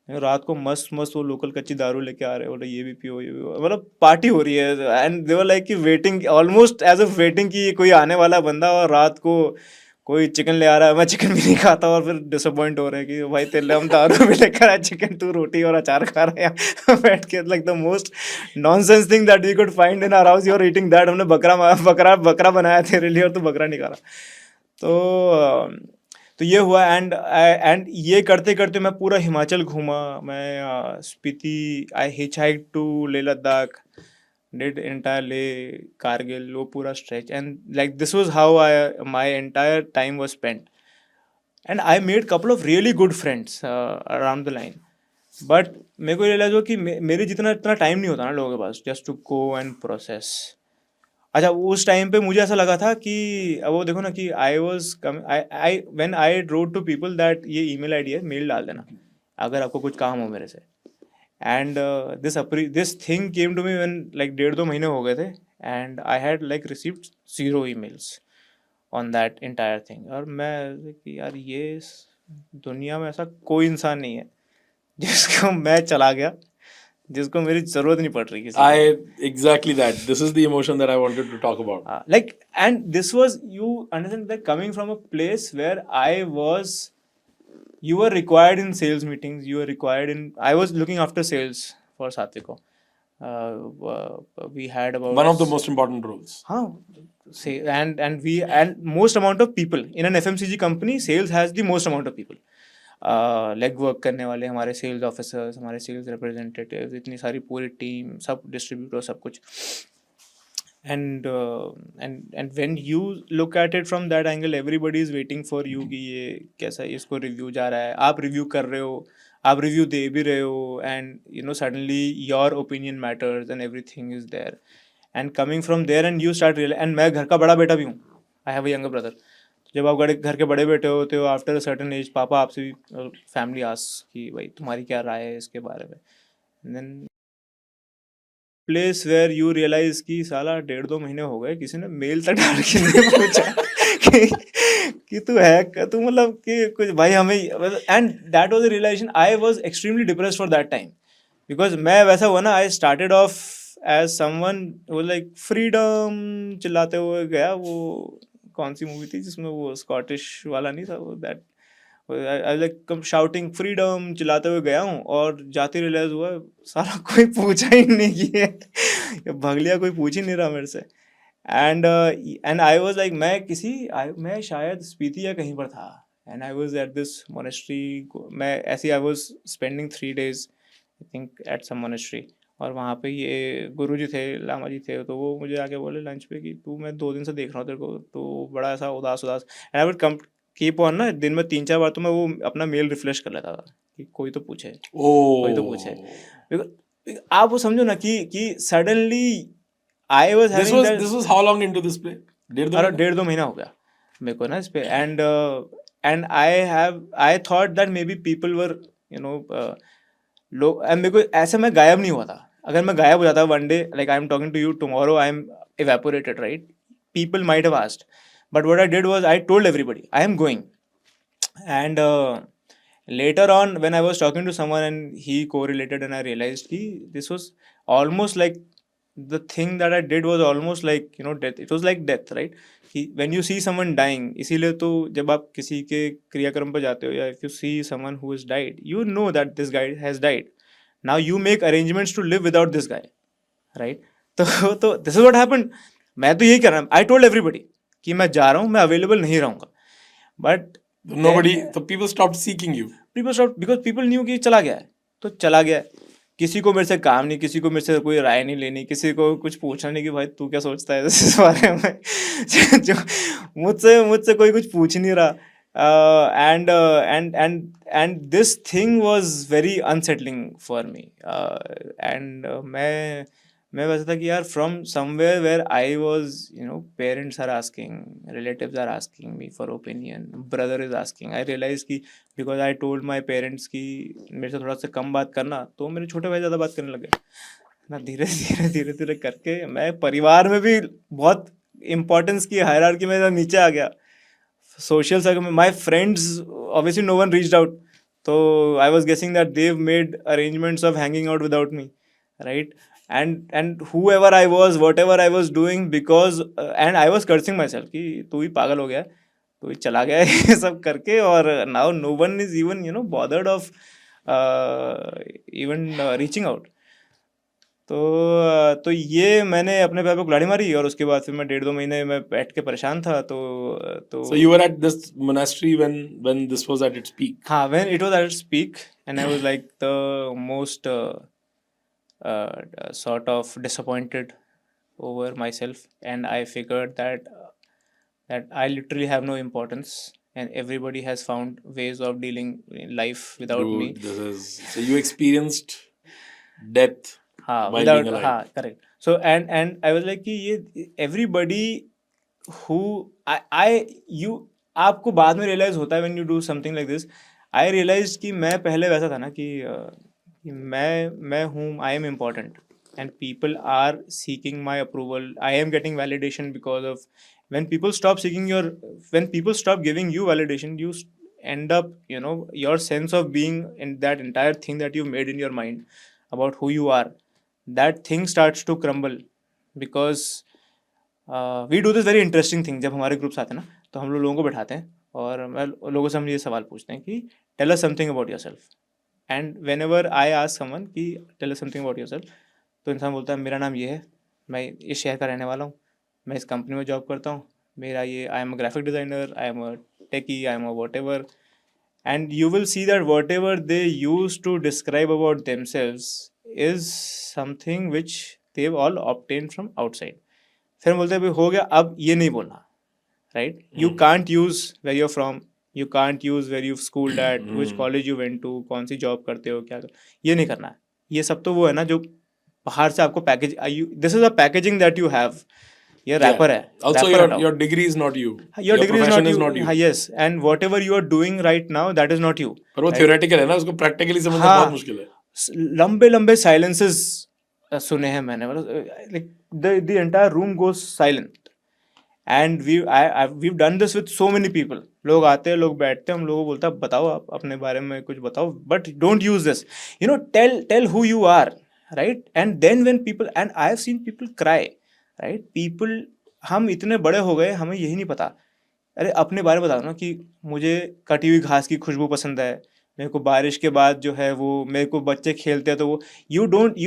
रात को मस्त मस्त वो लोकल कच्ची दारू लेके आ रहे हैं, बोले ये भी पियो ये भी पियो, मतलब पार्टी हो रही है, एंड दे वर लाइक कि waiting, almost as a waiting कि कोई आने वाला बंदा, और रात को कोई चिकन ले आ रहा है, मैं चिकन भी नहीं खाता, और फिर डिसअपॉइंट हो रहे हैं कि भाई तेरे लिए हम दारू भी लेकर आए, चिकन तू रोटी और अचार खा रहे हैं बैठ के, like the most nonsense thing that we could find in our house, you are eating that. हमने बकरा बनाया तेरे लिए और तू बकरा नहीं खा रहा। तो ये हुआ, एंड ये करते करते मैं पूरा हिमाचल घूमा, मैं Spiti, I hitch hike to Leh Ladakh, did entire Leh, Kargil, वो पूरा stretch, and like this was how my entire time was spent, and I made couple of really good friends around the line, but मेरे को realise हुआ कि मेरे जितना इतना time नहीं होता ना लोगों के पास, just to go and process। अच्छा उस टाइम पे मुझे ऐसा लगा था कि अब वो देखो ना कि I was come I when I wrote to people that ये ईमेल आईडी है, मेल डाल देना अगर आपको कुछ काम हो मेरे से. And this thing came to me when like 1.5-2 महीने हो गए थे and I had like received 0 emails on that entire thing. और मैं कि यार ये दुनिया में ऐसा कोई इंसान नहीं है जिसको मैं चला गया, जिसको मेरी जरूरत नहीं पड़ रही किसी की. Exactly that. This is the emotion that I wanted to talk about. Like, and this was, you understand that coming from a place where you were required in sales meetings, I was looking after sales for Satiko. We had about One of the most important roles. हाँ, say and most amount of people in an FMCG company, sales has the most amount of people. Leg work करने वाले हमारे sales officers, हमारे sales representatives, इतनी सारी पूरी team, सब distributor, सब कुछ. And when you look at it from that angle, everybody is waiting for you कि ये कैसा, इसको रिव्यू जा रहा है, आप रिव्यू कर रहे हो, आप रिव्यू दे भी रहे हो, and you know suddenly your opinion matters and everything is there. And coming from there and you start real, and मैं घर का बड़ा बेटा भी हूँ, I have a younger brother. जब आप घर के बड़े बेटे होते हो, आफ्टर अ सर्टेन एज, पापा आपसे भी, फैमिली आस्क कि भाई तुम्हारी क्या राय है इसके बारे में. Then place where you realise कि साला 1.5-2 महीने हो गए किसी ने मेल तक डाल के नहीं पूछा कि तू है, तू मतलब कि कुछ भाई हमें. And that was the realisation. I was extremely depressed for that time because मैं वैसा हुआ ना, I started off as someone वो लाइक फ्रीडम चिल्लाते हुए गया. वो कौन सी मूवी थी जिसमें वो स्कॉटिश वाला नहीं था वो, that I like shouting freedom चिल्लाते हुए गया हूँ, और जाते रियलाइज हुआ सारा कोई पूछा ही नहीं कि ये भगलिया कोई पूछ ही नहीं रहा मेरे से. एंड आई वाज लाइक मैं शायद स्पीति या कहीं पर था, and I was at this monastery. मैं ऐसे I was spending 3 days I think at some monastery, और वहाँ पे ये गुरु जी थे, लामा जी थे, तो वो मुझे आके बोले लंच पे कि तू, मैं 2 दिन से देख रहा हूँ तेरे को, तो बड़ा ऐसा उदास उदास. And I would come keep on ना, दिन में 3-4 बार तो मैं वो अपना मेल रिफ्रेश कर लेता था कि कोई तो पूछे, कोई तो पूछे. आप वो समझो ना कि suddenly I was having that. This was how long into this play? 1.5 महीना? 1.5-2 महीना हो गया मेरे को ना इस पे. And I thought that may be people were you know लोग, मेरे को ऐसे मैं गायब नहीं हुआ था. अगर मैं गायब हो जाता one day, like I am talking to you tomorrow, I am evaporated, right? People might have asked, but what I did was I told everybody I am going. And later on when I was talking to someone and he correlated, and I realized this was almost like the thing that I did was almost like, you know, death. It was like death, right? कि when you see someone dying, इसीलिए तो जब आप किसी के क्रियाक्रम पर जाते हो, या if you see someone who has died, you know that this guy has died. Now you make arrangements to live without this guy, right? तो दिस इज व्हाट हैपेंड. मैं तो यही कर रहा हूँ, आई टोल्ड एवरीबडी कि मैं जा रहा हूँ, मैं अवेलेबल नहीं रहूँगा. But Nobody, the people stopped seeking you. People stop, because people new कि चला गया है तो चला गया है. किसी को मेरे से काम नहीं, किसी को मेरे से कोई राय नहीं लेनी, किसी को कुछ पूछना नहीं कि भाई तू क्या सोचता है इस बारे में. जो मुझसे कोई कुछ पूछ नहीं रहा. And this thing was very unsettling for me. And मैं वैसा था कि यार from somewhere where I was, you know, parents are asking, relatives are asking me for opinion, brother is asking. I realize कि because I told my parents कि मेरे से थोड़ा सा कम बात करना, तो मेरे छोटे भाई ज़्यादा बात करने लगे ना. धीरे धीरे करके मैं परिवार में भी बहुत इंपॉर्टेंस की हायरार्की में नीचे आ गया. सोशल सर्कल में my friends, obviously no one reached out, तो I was guessing that they've made arrangements of hanging out without me, right? And whoever I was, whatever I was doing, because and I was cursing myself कि तू ही पागल हो गया, तू ही चला गया ये सब करके. और now no one is even, you know, bothered of even reaching out. तो ये मैंने अपने पैर पे कुल्हाड़ी मारी, और उसके बाद फिर मैं 1.5-2 महीने मैं बैठ के परेशान था. तो So you were at this monastery when this was at its peak. हाँ, when it was at its peak, and I was like the most sort of disappointed over myself, and I figured that I literally have no importance, and everybody has found ways of dealing in life without me. Dude, so you experienced death हाँ, while without, being alive. हाँ, correct. So and I was like कि ये everybody who I you आपको बाद में realize होता है when you do something like this. I realized कि मैं पहले वैसा था ना कि मैं हूँ, I am important and people are seeking my approval. I am getting validation because of when people stop seeking your when people stop giving you validation, you end up, you know, your sense of being in that entire thing that you made in your mind about who you are, that thing starts to crumble because we do this very interesting thing. जब हमारे groups आते हैं ना तो हम लोगों को बैठाते हैं और मैं लोगों से हम ये सवाल पूछते हैं कि tell us something about yourself. And whenever I ask someone कि tell us something about yourself, तो इंसान बोलता है मेरा नाम ये है, मैं इस शहर का रहने वाला हूँ, मैं इस कंपनी में जॉब करता हूँ, मेरा ये I am a graphic designer, I am a techie, I am a whatever. And you will see that whatever they used to describe about themselves is something which they've all obtained from outside. फिर हम बोलते हैं भाई हो गया, अब ये नहीं बोलना, right? You can't use where you're from, you can't use where you school at, which college you went to, कौन सी जॉब करते हो, क्या ये नहीं करना है. ये सब तो वो है ना जो बाहर से आपको package, this is a packaging that you have. ये रैपर है. Also, your degree is not you. Your degree is profession not is you. not you. Yes, and whatever you are doing right now, that is not you. पर वो theoretical है ना, उसको practically समझना हाँ, बहुत मुश्किल है. लंबे लंबे साइलेंसेस सुने हैं मैंने, मतलब like the entire room goes silent. And we've done this with so many people. लोग आते हैं, लोग बैठते हैं, हम लोगों को बोलता है बताओ आप अपने बारे में कुछ बताओ, but don't use this, you know, tell who you are, right? And then when people, and I have seen people cry, right? People, हम इतने बड़े हो गए, हमें यही नहीं पता. अरे अपने बारे में बताओ ना कि मुझे कटी हुई घास की खुशबू पसंद है, मेरे को बारिश के बाद जो है वो, मेरे को बच्चे खेलते हैं तो वो, यू नॉट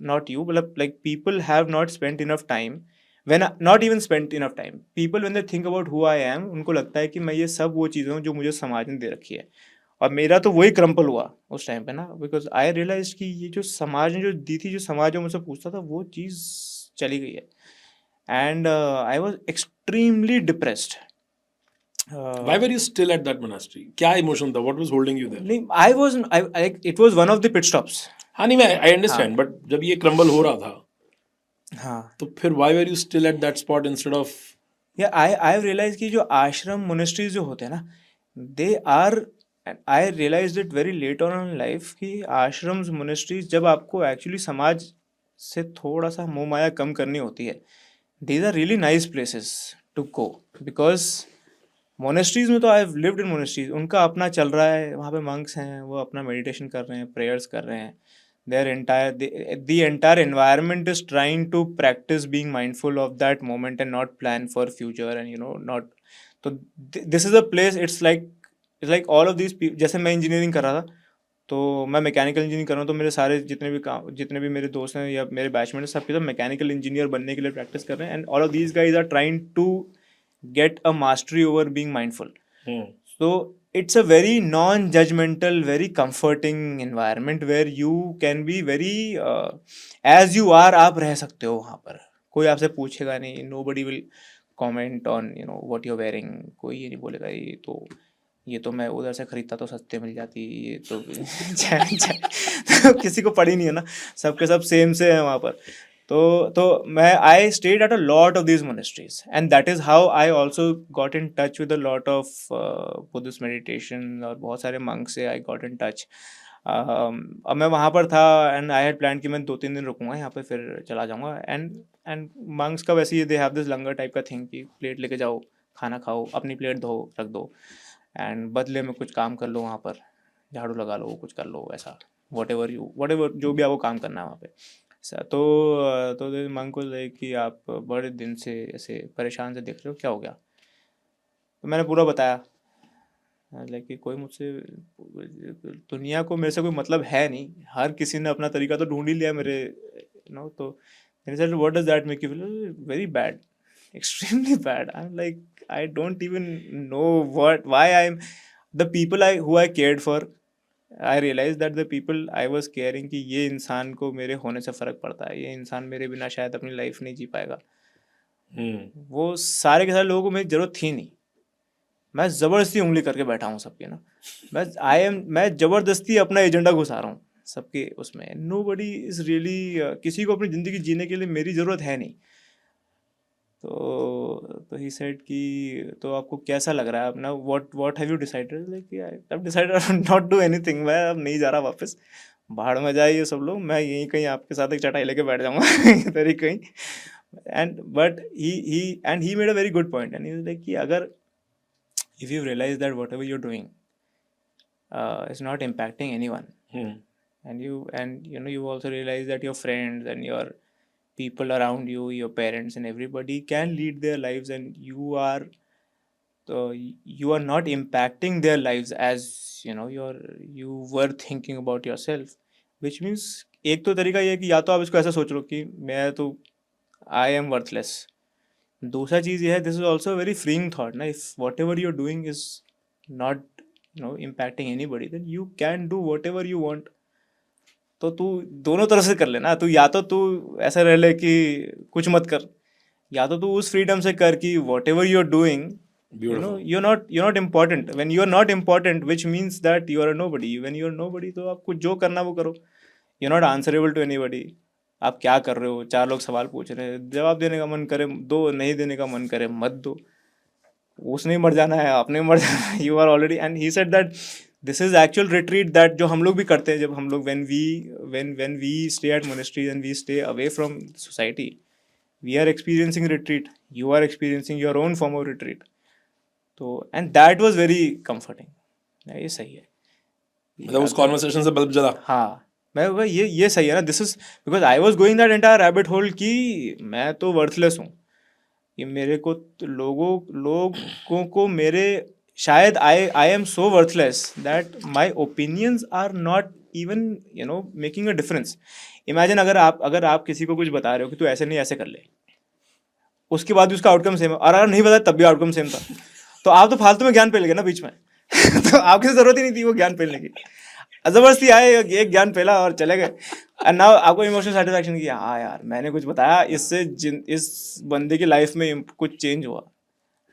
नॉट यू, मतलब like people have not spent enough time, when not even spent enough time, people when they think about who I am, उनको लगता है कि मैं ये सब वो चीज़ें हूँ जो मुझे समाज ने दे रखी है. और मेरा तो वही क्रम्पल हुआ उस टाइम पे ना, बिकॉज आई रियलाइज कि ये जो समाज ने जो दी थी, जो समाज जो मुझसे पूछता था, वो चीज़ चली गई है. And I was extremely depressed. Why were you still at that monastery? क्या emotion था? What was holding you there? It was one of the pit stops. हाँ नहीं, मैं I understand, but जब ये crumble हो रहा था, हाँ, तो फिर why were you still at that spot instead of? I realized कि जो आश्रम मोनेस्ट्रीज जो होते हैं ना, they are, I realized it very late on in life कि आश्रम्स मोनेस्ट्रीज जब आपको एक्चुअली समाज से थोड़ा सा मोह माया कम करनी होती है, these are really nice places to go, because monasteries में तो I have lived in monasteries, उनका अपना चल रहा है, वहाँ पे मंक्स हैं, वो अपना मेडिटेशन कर रहे हैं, प्रेयर्स कर रहे हैं. their entire the entire environment is trying to practice being mindful of that moment and not plan for future, and you know, not, तो this is a place, it's like all of these people. जैसे मैं engineering कर रहा था, तो मैं mechanical engineering कर रहा हूँ, तो मेरे सारे जितने भी मेरे दोस्त हैं या मेरे बैचमेट हैं, सबके सब मैकेनिकल इंजीनियर बनने के लिए प्रैक्टिस कर रहे हैं, and all of these guys are trying to get a mastery over being mindful. So it's a very non-judgmental, very comforting environment where you can be very as you are. आप रह सकते हो वहाँ पर, कोई आपसे पूछेगा नहीं, nobody will comment on, you know, what you're wearing. कोई ये नहीं बोलेगा ये तो मैं उधर से खरीदता तो सस्ते मिल जाती, ये तो तो किसी को पड़ी नहीं है ना, सबके सब सेम से है वहाँ पर. तो मैं I stayed at a lot of these monasteries, and that is how I also got in touch with a lot of Buddhist meditation, और बहुत सारे मंक से आई गॉट इन टच. अब मैं वहाँ पर था, एंड आई हैड प्लान कि मैं 2-3 दिन रुकूंगा यहाँ पे, फिर चला जाऊँगा. एंड मंक्स का वैसे ही they have this langar type का थिंग कि प्लेट लेके जाओ, खाना खाओ, अपनी प्लेट धो रख दो, एंड बदले में कुछ काम कर लो वहाँ पर, झाड़ू लगा लो, कुछ कर लो, ऐसा वट एवर जो भी आपको काम करना है वहाँ पे. तो मंक को लाइक कि आप बड़े दिन से ऐसे परेशान से देख रहे हो, क्या हो गया? तो मैंने पूरा बताया, लाइक कि कोई मुझसे, दुनिया को मेरे से कोई मतलब है नहीं, हर किसी ने अपना तरीका तो ढूंढ ही लिया मेरे, यू नो. तो मैंने said what does that make you feel? Very bad, extremely bad. I'm like, I don't even know why I'm the people who I cared for. I realized that the people I was caring कि ये इंसान को मेरे होने से फ़र्क पड़ता है, ये इंसान मेरे बिना शायद अपनी लाइफ नहीं जी पाएगा. वो सारे के सारे लोगों को मेरी ज़रूरत थी नहीं. मैं ज़बरदस्ती उंगली करके बैठा हूँ सबके ना. मैं ज़बरदस्ती अपना एजेंडा घुसा रहा हूँ. सबके उसमें, nobody is really किसी को अपनी ज़िंदगी जीने के लिए मेरी ज़रूरत है नहीं। तो ही सेड कि तो आपको कैसा लग रहा है अपना, what have you decided, like I have decided not do anything, मैं अब नहीं जा रहा वापस, भाड़ में जाए ये सब लोग, मैं यहीं कहीं आपके साथ एक चटाई लेके बैठ जाऊंगा इधर ही कहीं। And but he made a very good point, and he was like कि अगर if you realize that whatever you're doing is not impacting anyone, and you know you also realize that your friends and your people around you, your parents and everybody can lead their lives, and you are not impacting their lives as you know you were thinking about yourself, which means एक तो तरीका ये है कि या तो आप इसको ऐसा सोच लो कि मैं तो आई एम वर्थलेस, दूसरा चीज़ ये है, this is also very freeing thought ना, if whatever you are doing is not impacting anybody, then you can do whatever you want. तो तू दोनों तरफ से कर लेना, तू या तो तू ऐसा रह ले कि कुछ मत कर, या तो तू उस फ्रीडम से कर कि whatever you are doing, you're not important. When you're not important, which means that you are a nobody. When you're nobody, तो आपको जो करना वो करो, you're not answerable to anybody. आप क्या कर रहे हो, चार लोग सवाल पूछ रहे हैं, जवाब देने का मन करे दो, नहीं देने का मन करे मत दो, उसने मर जाना है, आपने मर जाना है, you are already. And he said that this is actual retreat that जो हम लोग भी करते हैं, जब हम लोग when we stay at monasteries and we stay away from society, we are experiencing retreat, you are experiencing your own form of retreat. तो and that was very comforting, ये सही है, मतलब उस कॉन्वर्सेशन से बल्ब जला। हाँ मैं ये सही है ना, this is because I was going that entire rabbit hole कि मैं तो वर्थलेस हूँ, कि मेरे को तो लोगों को मेरे शायद I am so worthless that my opinions are not even making a difference. Imagine अगर आप किसी को कुछ बता रहे हो कि तू ऐसे नहीं ऐसे कर ले, उसके बाद भी उसका आउटकम सेम है, और अगर नहीं बताया तब भी आउटकम सेम था, तो आप तो फालतू में ज्ञान पेल गए ना बीच में तो आपकी जरूरत ही नहीं थी वो ज्ञान पेलने की, जबरदस्ती आए एक ज्ञान पेला और चले गए, एंड नाउ आपको इमोशनल सेटिस्फैक्शन की, हाँ यार मैंने कुछ बताया, इससे इस बंदे की लाइफ में कुछ चेंज हुआ,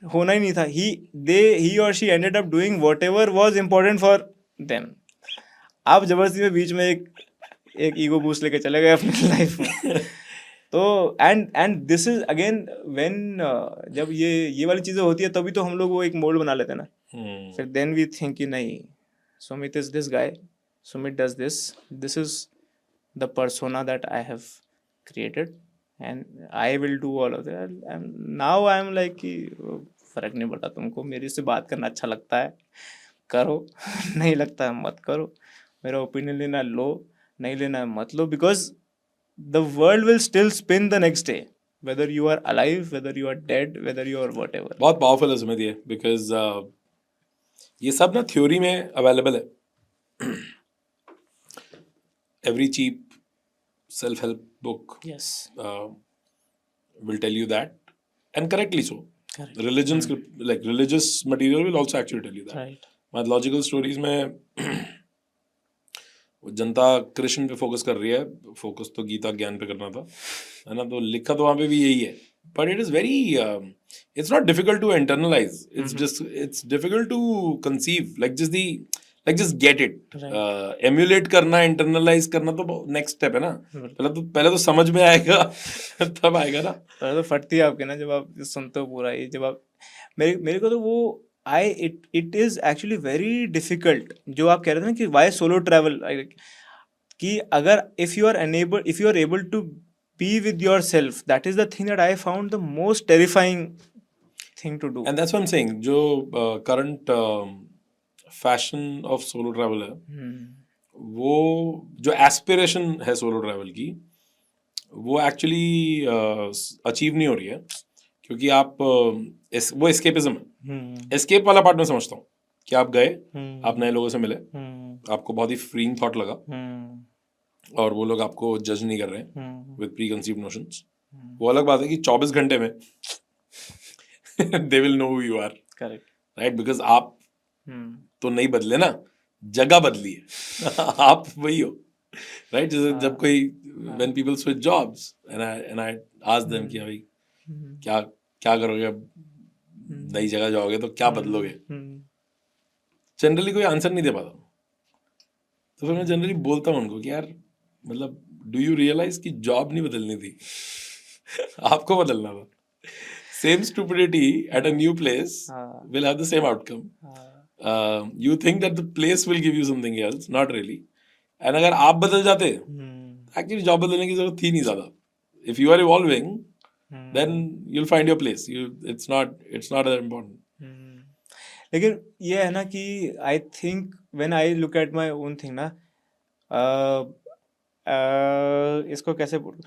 होना ही नहीं था, ही और she ended up doing whatever was important for them. आप जबरदस्ती में बीच में एक ईगो बूस्ट लेके चले गए अपनी लाइफ में। तो and this is again when जब ये वाली चीज़ें होती है तभी तो हम लोग वो एक मोल्ड बना लेते हैं ना, फिर देन वी थिंक कि नहीं, Sumit is this guy, Sumit does this is the persona that I have created and I will do all of that, and now I am like कि फर्क नहीं पड़ता, तुमको मेरे से बात करना अच्छा लगता है करो नहीं लगता है मत करो, मेरा ओपिनियन लेना लो, नहीं लेना है मत लो, because the world will still spin the next day, whether you are alive, whether you are dead, whether you are whatever. बहुत पावरफुल है सुमित ये, बिकॉज ये सब ना थ्योरी में अवेलेबल है। Every cheap self help book Yes. will tell you that, and correctly so. Correct. Religious material will also actually tell you that. Right. Mythological stories में वो जनता कृष्ण पे फोकस कर रही है, फोकस तो गीता ज्ञान पे करना था, है ना, तो लिखा तो वहाँ पे भी यही है, but it is very, it's not difficult to internalise, it's difficult to conceive, like just get it, emulate करना, इंटरनलाइज करना तो नेक्स्ट स्टेप है ना, पहले तो समझ में आएगा तब आएगा ना, पहले तो फटती है आपके ना जब आप सुनते हो पूरा ये, जब आप मेरे को तो वो it is actually very difficult, जो आप कह रहे थे ना कि why solo travel, कि अगर if you are able to be with yourself, that is the thing that I found the most terrifying thing to do. and that's what I'm saying, जो current fashion of solo travel है, वो जो aspiration है solo travel की, वो actually achieve नहीं हो रही है, क्योंकि आप वो एस्केपिज्म है, एस्केप वाला पार्ट में समझता हूँ कि आप गए, आप नए लोगों से मिले, आपको बहुत ही फ्रीइंग थॉट लगा, और वो लोग आपको जज नहीं कर रहे हैं विद प्री कंसीव्ड नोशंस, वो अलग बात है कि 24 घंटे में they will know who you are, correct, right, because आप तो नहीं बदले ना, जगह बदली है आप वही हो, राइट, जब कोई when people switch jobs and I ask them कि भाई क्या करोगे अब, नई जगह जाओगे तो क्या बदलोगे, जनरली कोई आंसर नहीं दे पाता, तो फिर मैं जनरली बोलता हूँ उनको कि यार मतलब डू यू रियलाइज कि जॉब नहीं बदलनी थी आपको बदलना था. Same stupidity at a new place हाँ will have the same outcome. हाँ You think that the place will give you something else, not really. And अगर आप बदल जाते, actually जॉब बदलने की जरूरत थी नहीं ज्यादा. If you are evolving, then you'll find your place. It's not that important. लेकिन ये है ना कि I think when I look at my own thing ना, uh, इसको कैसे बोलूं,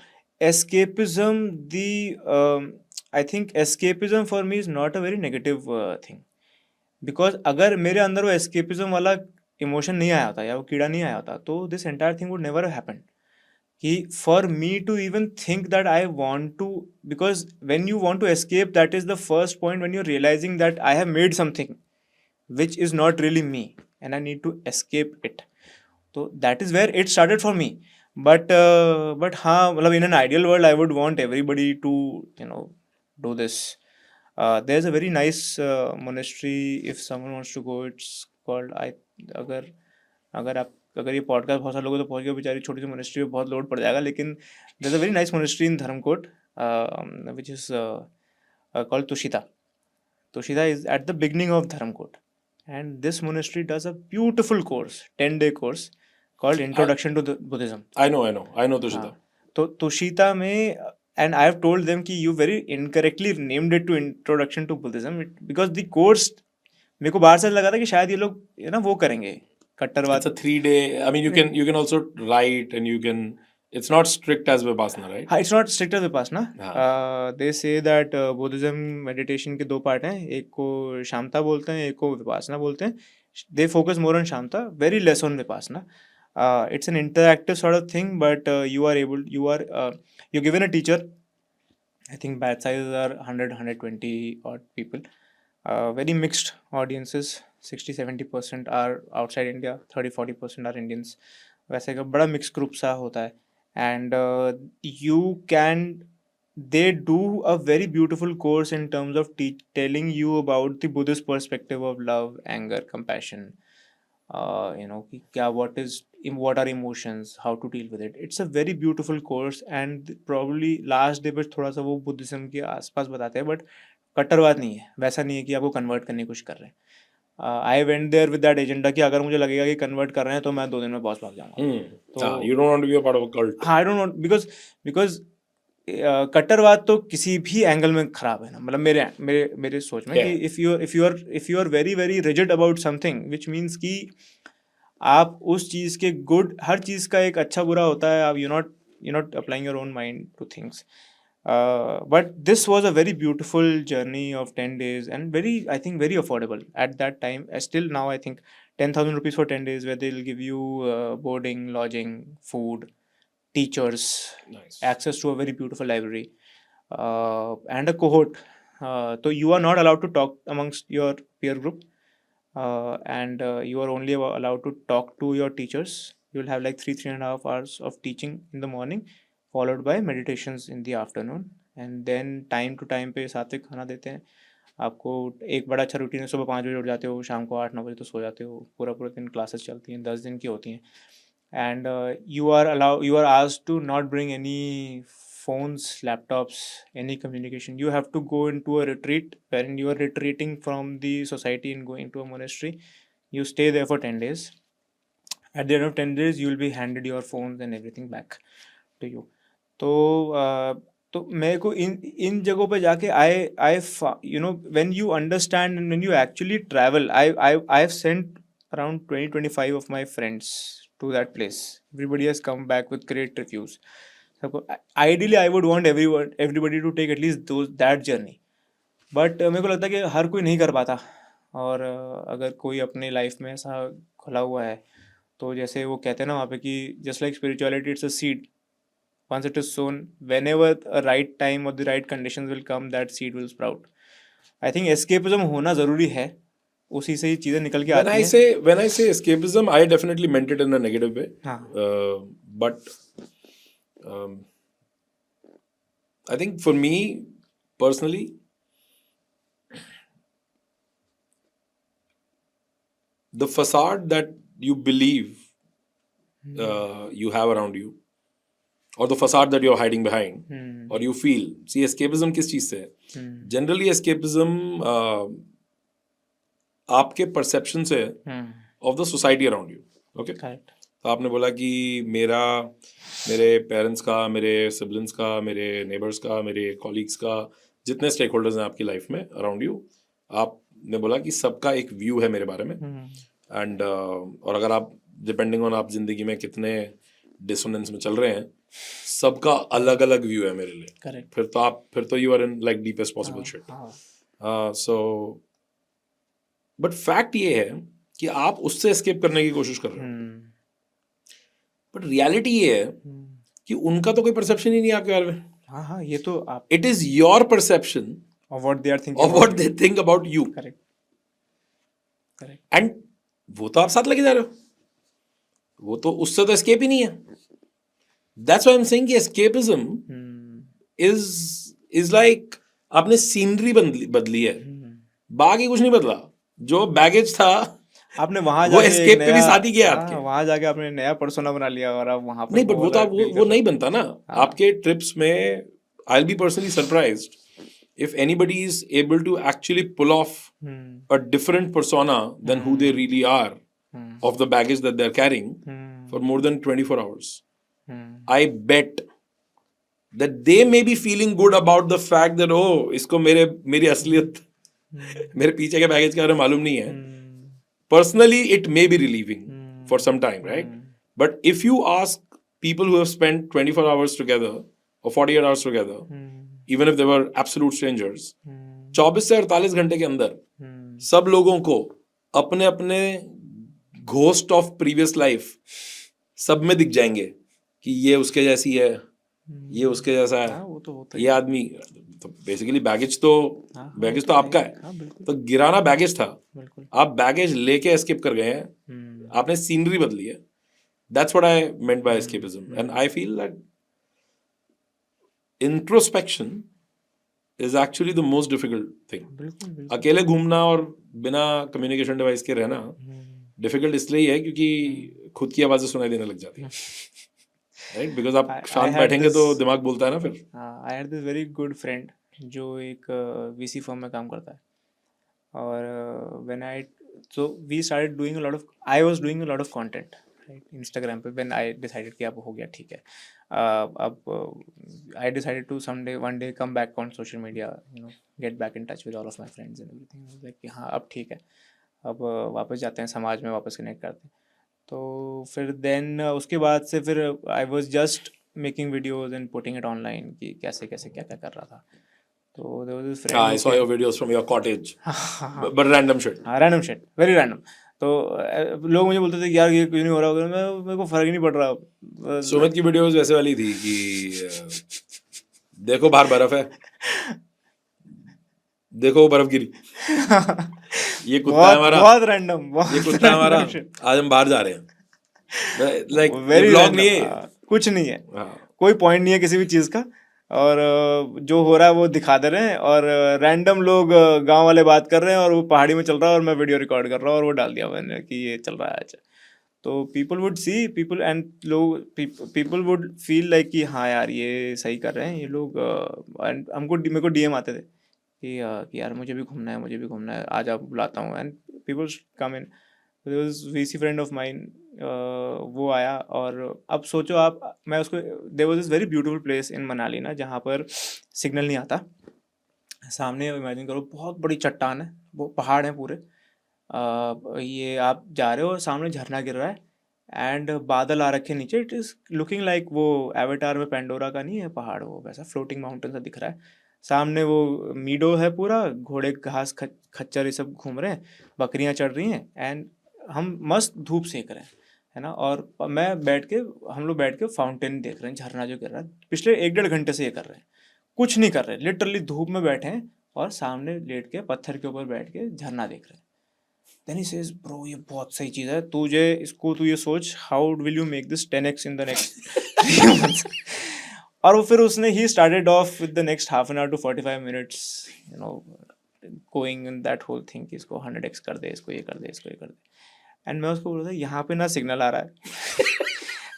escapism the, I think escapism for me is not a very negative thing, because अगर मेरे अंदर वो एस्केपिज्म वाला इमोशन नहीं आया होता या वो कीड़ा नहीं आया होता तो this entire thing would never happen. कि for me to even think that I want to, because when you want to escape that is the first point when you are realizing that I have made something which is not really me and I need to escape it. So that is where it started for me. But हाँ मतलब in an ideal world I would want everybody to do this. There's a very nice monastery, if someone wants to go, it's called I, अगर अगर आप अगर ये podcast बहुत सारे लोगों तो पहुंच गया, बेचारी छोटी सी मोनेस्ट्री में बहुत लोड पड़ जाएगा, लेकिन there's a very nice monastery in Dharamkot which is called Tushita. Tushita is at the beginning of Dharamkot, and this monastery does a beautiful course, 10-day course called Introduction to the Buddhism. I know Tushita. हाँ, तो तुशिता में, and I have told them कि you very incorrectly named it to Introduction to Buddhism because the course मेरे को बाहर से लगा था कि शायद ये लोग ना वो करेंगे It's कट्टरवाद. a 3 day. I mean, you can also write and you can. It's not strict as Vipassana, right? हाँ, it's not strict as Vipassana. हाँ. They say that Buddhism meditation के दो पार्ट हैं, एक को शांता बोलते हैं, एक को विपासना बोलते हैं. They focus more on Shanta, very less on Vipassana. It's an interactive sort of thing, but you're given a teacher. I think batch sizes are 100-120 odd people. Very mixed audiences. 60-70% are outside India, 30-40% are Indians. वैसे का बड़ा mixed group सा होता है. And they do a very beautiful course in terms of telling you about the Buddhist perspective of love, anger, compassion. कि क्या what are emotions, how to deal with it. It's a very beautiful course, and probably last day पे थोड़ा सा वो Buddhism के आसपास बताते हैं, बट कट्टरवाद नहीं है, वैसा नहीं है कि आपको कन्वर्ट करने की कोशिश कर रहे हैं. I went there with that agenda कि अगर मुझे लगेगा कि कन्वर्ट कर रहे हैं तो मैं 2 दिन में बॉस भाग जाऊंगा. तो you don't want to be a part of a cult. हाँ, आई डोंट वांट, बिकॉज कट्टरवाद तो किसी भी एंगल में खराब है ना, मतलब मेरे मेरे मेरे सोच में कि if you are very very rigid about something, which means कि आप उस चीज़ के गुड, हर चीज़ का एक अच्छा बुरा होता है, आप you not applying your own mind two things. But this was a very beautiful journey of 10 days and very, I think, very affordable at that time. Still now, I think 10,000 rupees for 10 days, where they'll give you boarding, lodging, food, teachers, Nice. access to a very beautiful library, and a cohort. So you are not allowed to talk amongst your peer group, and you are only allowed to talk to your teachers. You will have like 3.5 hours of teaching in the morning, followed by meditations in the afternoon, and then time to time पे सात्विक खाना देते हैं आपको. एक बड़ा अच्छा routine है, सुबह 5 बजे उठ जाते हो, शाम को 8-9 बजे तो सो जाते हो, पूरा पूरा दिन क्लासेस चलती हैं, 10 दिन की होती हैं. And you are asked to not bring any phones, laptops, any communication. You have to go into a retreat wherein you are retreating from the society and going to a monastery. You stay there for 10 days. At the end of 10 days, you will be handed your phones and everything back to you. तो मेरे को इन जगहों पे जाके I when you understand and when you actually travel, I have sent around 20-25 of my friends to that place. Everybody has come back with great reviews. So ideally I would want everybody to take at least that journey, but मेरे को लगता है कि हर कोई नहीं कर पाता. और अगर कोई अपने लाइफ में ऐसा खुला हुआ है, तो जैसे वो कहते हैं ना वहाँ पे कि just like spirituality, it's a seed. Once it is sown, whenever a right time or the right conditions will come, that seed will sprout. I think escapism होना ज़रूरी है, उसी से ही चीज़ें निकल के आती हैं. When I say escapism, I definitely meant it in a negative way. हाँ. But I think for me personally, the facade that you believe you have around you, or the facade that you're hiding behind, or you feel. See, escapism किस चीज से है? Generally, escapism आपके perception से of the society around you. Okay? Correct. तो आपने बोला कि मेरे पेरेंट्स का, मेरे सिबलिंग्स का, मेरे नेबर्स का, मेरे कॉलीग्स का, जितने स्टेक होल्डर्स हैं आपकी लाइफ में अराउंड यू, आपने बोला कि सबका एक व्यू है मेरे बारे में. एंड और अगर आप डिपेंडिंग ऑन आप जिंदगी में कितने डिसोनेंस में चल रहे हैं, सबका अलग अलग व्यू है मेरे लिए. करेक्ट. फिर तो you are in like deepest possible shit. So but fact ये है कि आप उससे एस्केप करने की कोशिश कर रहे हो. बट रियलिटी ये है कि उनका तो कोई परसेप्शन ही नहीं है आपके बारे में. हाँ, ये तो आप it is your perception of what they are thinking of what they think about you. correct. And वो तो आप साथ लेके जा रहे हो, वो तो उससे तो एस्केप ही नहीं है. That's why I am saying कि एस्केपिज्म इज लाइक आपने सीनरी बदली है, बाकी कुछ नहीं बदला. जो बैगेज था आपने वहां वो जाके एस्केप पे भी नया- साथ ही किया आपके. वहां जाके आपने नया पर्सोना बना लिया और आप वहां पर नहीं, बट वो तो आप feel वो कर नहीं बनता ना. आपके ट्रिप्स में आई will be personally surprised if anybody is able to actually pull off a different persona than who they really are of the baggage that they're carrying for more than 24 hours. I bet that they may be feeling good about the fact that oh, इसको मेरी असलियत मेरे पीछे के baggage के बारे में मालूम नहीं है. Personally, it may be relieving for some time, right? But if you ask people who have spent 24 hours together or 48 hours together, even if they were absolute strangers, 24 से 48 घंटे के अंदर सब लोगों को अपने अपने घोस्ट ऑफ प्रीवियस लाइफ सब में दिख जाएंगे कि ये उसके जैसी है, ये उसके जैसा है. वो तो होता ये आदमी तो बेसिकली बैगेज तो आपका है. तो गिराना बैगेज था, बिल्कुल. आप बैगेज लेके एस्केप कर गए हैं, आपने सीनरी बदली है. That's what I meant by escapism. And I feel that introspection is actually the most difficult thing. बिल्कुल. अकेले घूमना और बिना कम्युनिकेशन डिवाइस के रहना डिफिकल्ट इसलिए है क्योंकि खुद की आवाजें सुनाई देने लग जाती है. राइट? बिकॉज आप I शांत had बैठेंगे this- तो दिमाग बोलता है ना फिर. I had this very good friend जो एक वीसी फर्म में काम करता है. और when I so we started doing a lot of I was doing a lot of content right Instagram पे. व्हेन आई डिसाइडेड कि अब हो गया ठीक है, अब I decided to someday one day come back on social media, get back in touch with all of my friends and everything. Like कि हाँ अब ठीक है, अब वापस जाते हैं समाज में, वापस कनेक्ट करते हैं. तो फिर देन उसके बाद से फिर I was just making videos and putting it online कि कैसे कैसे क्या क्या कर रहा था. तो there was this friend I saw your videos from your cottage, but random shit. हाँ रैंडम शिट, वेरी रैंडम. तो लोग मुझे बोलते थे कि यार ये क्यों नहीं हो रहा होगा. मेरे को फर्क ही नहीं पड़ रहा. सुमित की वीडियोस वैसे वाली थी कि देखो बाहर बर्फ है, देखो वो बर्फ गिरी, ये कुत्ता है हमारा, बहुत रैंडम, ये कुत्ता है हमारा, आज हम बाहर जा रहे हैं. लाइक वेरी व्लॉग नहीं है. कुछ नहीं है, हाँ. कोई पॉइंट नहीं है किसी भी चीज़ का. और जो हो रहा है वो दिखा दे रहे हैं. और रैंडम लोग गांव वाले बात कर रहे हैं और वो पहाड़ी में चल रहा है और मैं वीडियो रिकॉर्ड कर रहा हूँ और वो डाल दिया मैंने कि ये चल रहा है आज. तो people would see people and लोग पीपल वुड फील लाइक कि हाँ यार ये सही कर रहे हैं ये लोग. एंड मेरे को डीएम आते थे कि यार मुझे भी घूमना है, आज आप बुलाता हूँ. And people come in. There was VC friend of mine, वो आया. और अब सोचो आप, मैं उसको, there was this very beautiful place in Manali ना जहाँ पर सिग्नल नहीं आता. सामने इमेजिन करो बहुत बड़ी चट्टान है, वो पहाड़ है पूरे. ये आप जा रहे हो, सामने झरना गिर रहा है एंड बादल आ रखे नीचे. इट इज़ लुकिंग लाइक वो एवेटार में पेंडोरा का नहीं है पहाड़, वो वैसा फ्लोटिंग माउंटेन सा दिख रहा है. सामने वो मीडो है पूरा, घोड़े घास खच्चर ये सब घूम रहे हैं, बकरियां चढ़ रही हैं एंड हम मस्त धूप सेक रहे हैं, है ना. और हम लोग बैठ के फाउंटेन देख रहे हैं, झरना जो गिर रहा है. पिछले 1-1.5 घंटे से ये कर रहे हैं, कुछ नहीं कर रहे, लिटरली धूप में बैठे हैं और सामने लेट के पत्थर के ऊपर बैठ के झरना देख रहे हैं. देन ही सेज ब्रो ये बहुत सही चीज़ है, तू ये सोच how will you make this 10x in the next 3 months. और वो फिर उसने ही started off with the next half an hour to 45 minutes going in that whole thing कि इसको 100x कर दे, इसको ये कर दे, इसको ये कर दे. एंड मैं उसको बोल रहा था यहाँ पे ना सिग्नल आ रहा है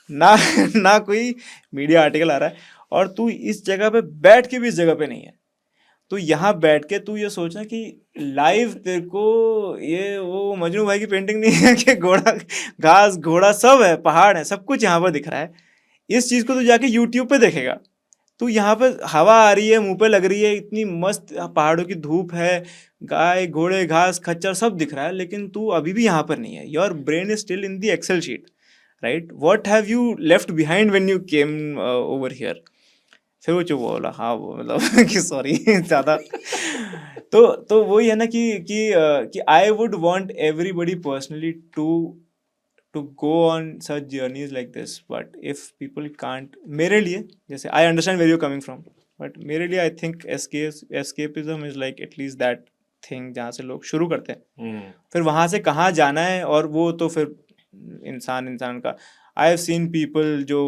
ना ना कोई मीडिया आर्टिकल आ रहा है, और तू इस जगह पे बैठ के भी इस जगह पे नहीं है। तो यहाँ बैठ के तू ये सोचना कि लाइव तेरे को ये वो मजनू भाई की पेंटिंग नहीं है कि घोड़ा घास घोड़ा सब है, पहाड़ है, सब कुछ यहाँ पर दिख रहा है। इस चीज को तू जाके यूट्यूब पे देखेगा, तू यहाँ पे हवा आ रही है, मुंह पे लग रही है, इतनी मस्त पहाड़ों की धूप है, गाय घोड़े घास खच्चर सब दिख रहा है, लेकिन तू अभी भी यहाँ पर नहीं है। Your brain is still in the Excel sheet, right? What have you left behind when you came over here? फिर वो चुप हुआ, बोला हाँ वो मतलब कि सॉरी ज़्यादा। तो वही है ना कि I would want everybody personally to go on such journeys like this, but if people can't, मेरे लिए जैसे I understand where you coming from, but मेरे लिए I think escapism is like at least that thing जहाँ से लोग शुरू करते हैं, फिर वहाँ से कहाँ जाना है और वो तो फिर इंसान का। आई हैव सीन पीपल जो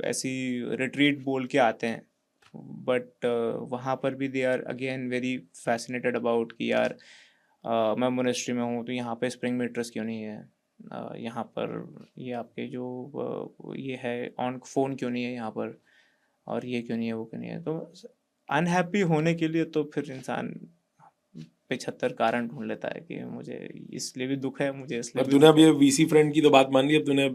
ऐसी रिट्रीट बोल के आते हैं, बट वहाँ पर भी they are again very fascinated about कि यार मैं मोनेस्ट्री में हूँ तो यहाँ पे स्प्रिंग मीटर्स क्यों नहीं है, यहाँ पर ये आपके जो ये है ऑन फोन क्यों नहीं है यहाँ पर, और ये क्यों नहीं है वो क्यों नहीं है। तो अनहैप्पी होने के लिए तो फिर इंसान 75 कारण ढूंढ लेता है कि मुझे इसलिए भी दुख है, मुझे इसलिए पर भी तूने दुख अब ये वीसी फ्रेंड की तो बात मान ली, अब तूने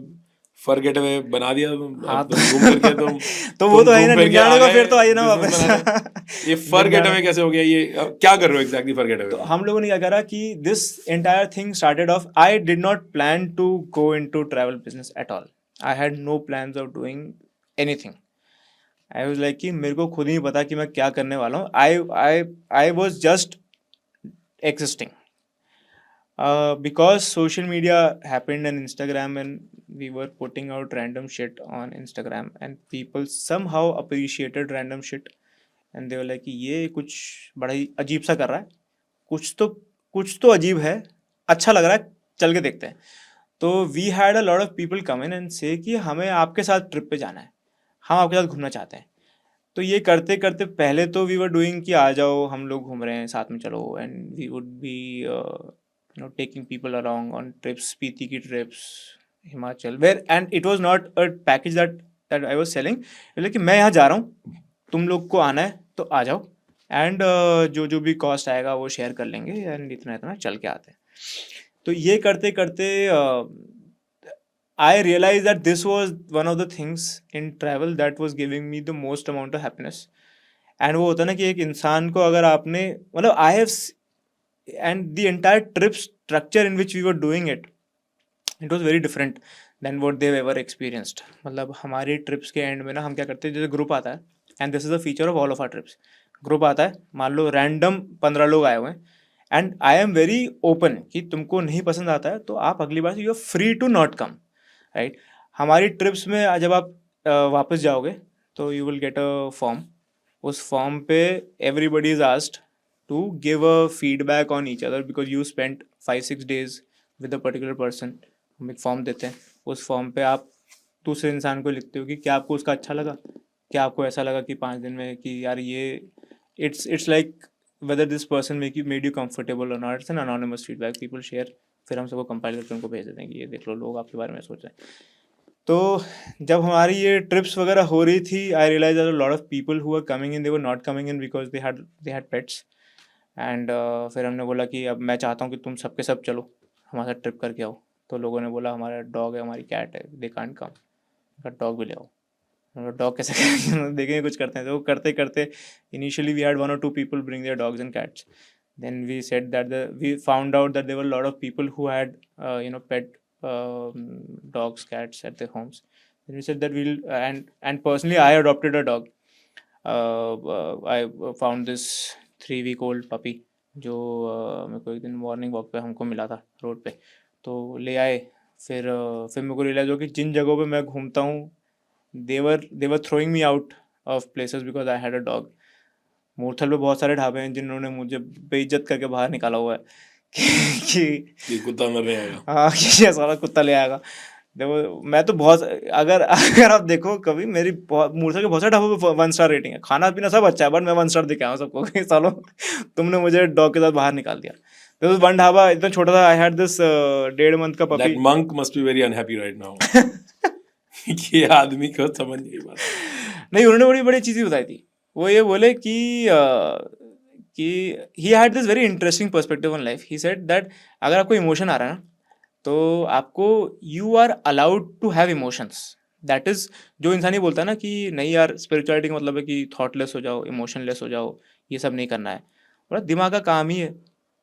फॉरगेट अवे बना दिया, हाँ अब तुम घूम करके तुम तो वो तो है ना घूम फिर के 99 आ का, गए फिर तो आइए ना बिजनेस वापस। बनाने। ये फॉरगेट अवे कैसे हो गया? ये क्या कर रहे हो एग्जैक्टली फॉरगेट अवे तो में? हम लोगों ने क्या करा कि this entire thing started off, I did not plan to go into travel business at all. I had no plans of doing anything. I was like कि मेरे को खुद ही नहीं पता कि मैं क्या करने वाला हूँ। आई was just existing, because social media happened and Instagram, and we were putting out random shit on Instagram and people somehow appreciated random shit and they were like कि ये कुछ बड़ा ही अजीब सा कर रहा है, कुछ तो अजीब है, अच्छा लग रहा है, चल के देखते हैं। तो we had a lot of people come in and say कि हमें आपके साथ ट्रिप पे जाना है, हम आपके साथ घूमना चाहते हैं। तो ये करते करते पहले तो वी वर डूइंग कि आ जाओ हम लोग घूम रहे हैं साथ में चलो, and we would be taking people around on trips, Spiti की trips, Himachal, where and it was not a package that I was selling. Like मैं यहाँ जा रहा हूँ, तुम लोग को आना है तो आ जाओ, एंड जो भी कॉस्ट आएगा वो शेयर कर लेंगे, एंड इतना इतना चल के आते हैं। तो ये करते करते I realized that this was one of the things in travel that was giving me the most amount of happiness. And वो होता है ना कि एक इंसान को अगर आपने मतलब I have and the entire trip structure in which we were doing it, it was very different than what they've ever experienced. मतलब हमारी ट्रिप्स के एंड में ना हम क्या करते हैं, जैसे ग्रुप आता है, and this is the feature of all of our trips. Group आता है, मान लो रैंडम 15 लोग आए हुए हैं, and I am very open कि तुमको नहीं पसंद आता है तो आप अगली बार से you are free to not come, right? हमारी ट्रिप्स में जब आप वापस जाओगे तो you will get a form. उस फॉर्म पे everybody is asked to give a feedback on each other because you spent 5-6 days with a particular person. हम एक फॉर्म देते हैं, उस फॉर्म पे आप दूसरे इंसान को लिखते हो कि क्या आपको उसका अच्छा लगा, क्या आपको ऐसा लगा कि 5 दिन में कि यार ये it's like whether this person made you comfortable or not. It's an anonymous feedback people share, फिर हम सबको कंपाइल करके उनको भेज देते हैं कि ये देख लो लोग आपके बारे में सोच रहे हैं। तो जब हमारी ये ट्रिप्स वगैरह हो रही थी, I realise that a lot of people who are coming in they were not coming in because they had pets. And फिर हमने बोला कि अब मैं चाहता हूँ कि तुम सबके सब चलो हमारे साथ ट्रिप करके आओ। तो लोगों ने बोला हमारा डॉग है, हमारी कैट है, दे कांट कम, डॉग भी ले आओ। डॉग कैसे देखेंगे, कुछ करते हैं। तो करते करते initially we had 1 or 2 people bring their dogs and cats. Then we said that we found out that there were a lot of people who had pet dogs, cats at their homes. Then we said that we'll and personally I adopted a dog. I found this 3-week-old puppy जो मेरे को एक दिन morning walk पे हमको मिला था road पे, तो ले आए। फिर मेरे को रियलाइज हो कि जिन जगहों पे मैं घूमता हूँ they were throwing me out of places because I had a dog. Murthal पे बहुत सारे ढाबे हैं जिन्होंने मुझे बेइज्जत करके बाहर निकाला हुआ है कि कुत्ता अंदर नहीं आएगा, हाँ कि ये सारा कुत्ता ले आएगा। देखो मैं तो बहुत, अगर आप देखो कभी मेरी मूर्थल के बहुत सारे ढाबों पे 1 star रेटिंग है, खाना पीना सब अच्छा है, बट मैं 1 star दिखाया हूँ सबको कि सालो तुमने मुझे डॉग के साथ बाहर निकाल दिया। तो वन ढाबा इतना छोटा था, आई हैड दिस 1.5 month का that puppy. monk must be very unhappy right now. ये आदमी को समझ नहीं बात। नहीं, उन्होंने बड़ी बड़ी चीज़ें बताई थी। वो ये बोले कि he had this very interesting perspective on life. He said that अगर आपको इमोशन आ रहा है ना, तो आपको, you are allowed to have emotions. That is, जो इंसान ही बोलता है ना कि नहीं यार, स्पिरिचुअलिटी का मतलब है कि थॉटलेस हो जाओ, इमोशनलेस हो जाओ, ये सब नहीं करना है। बोला दिमाग का काम ही है,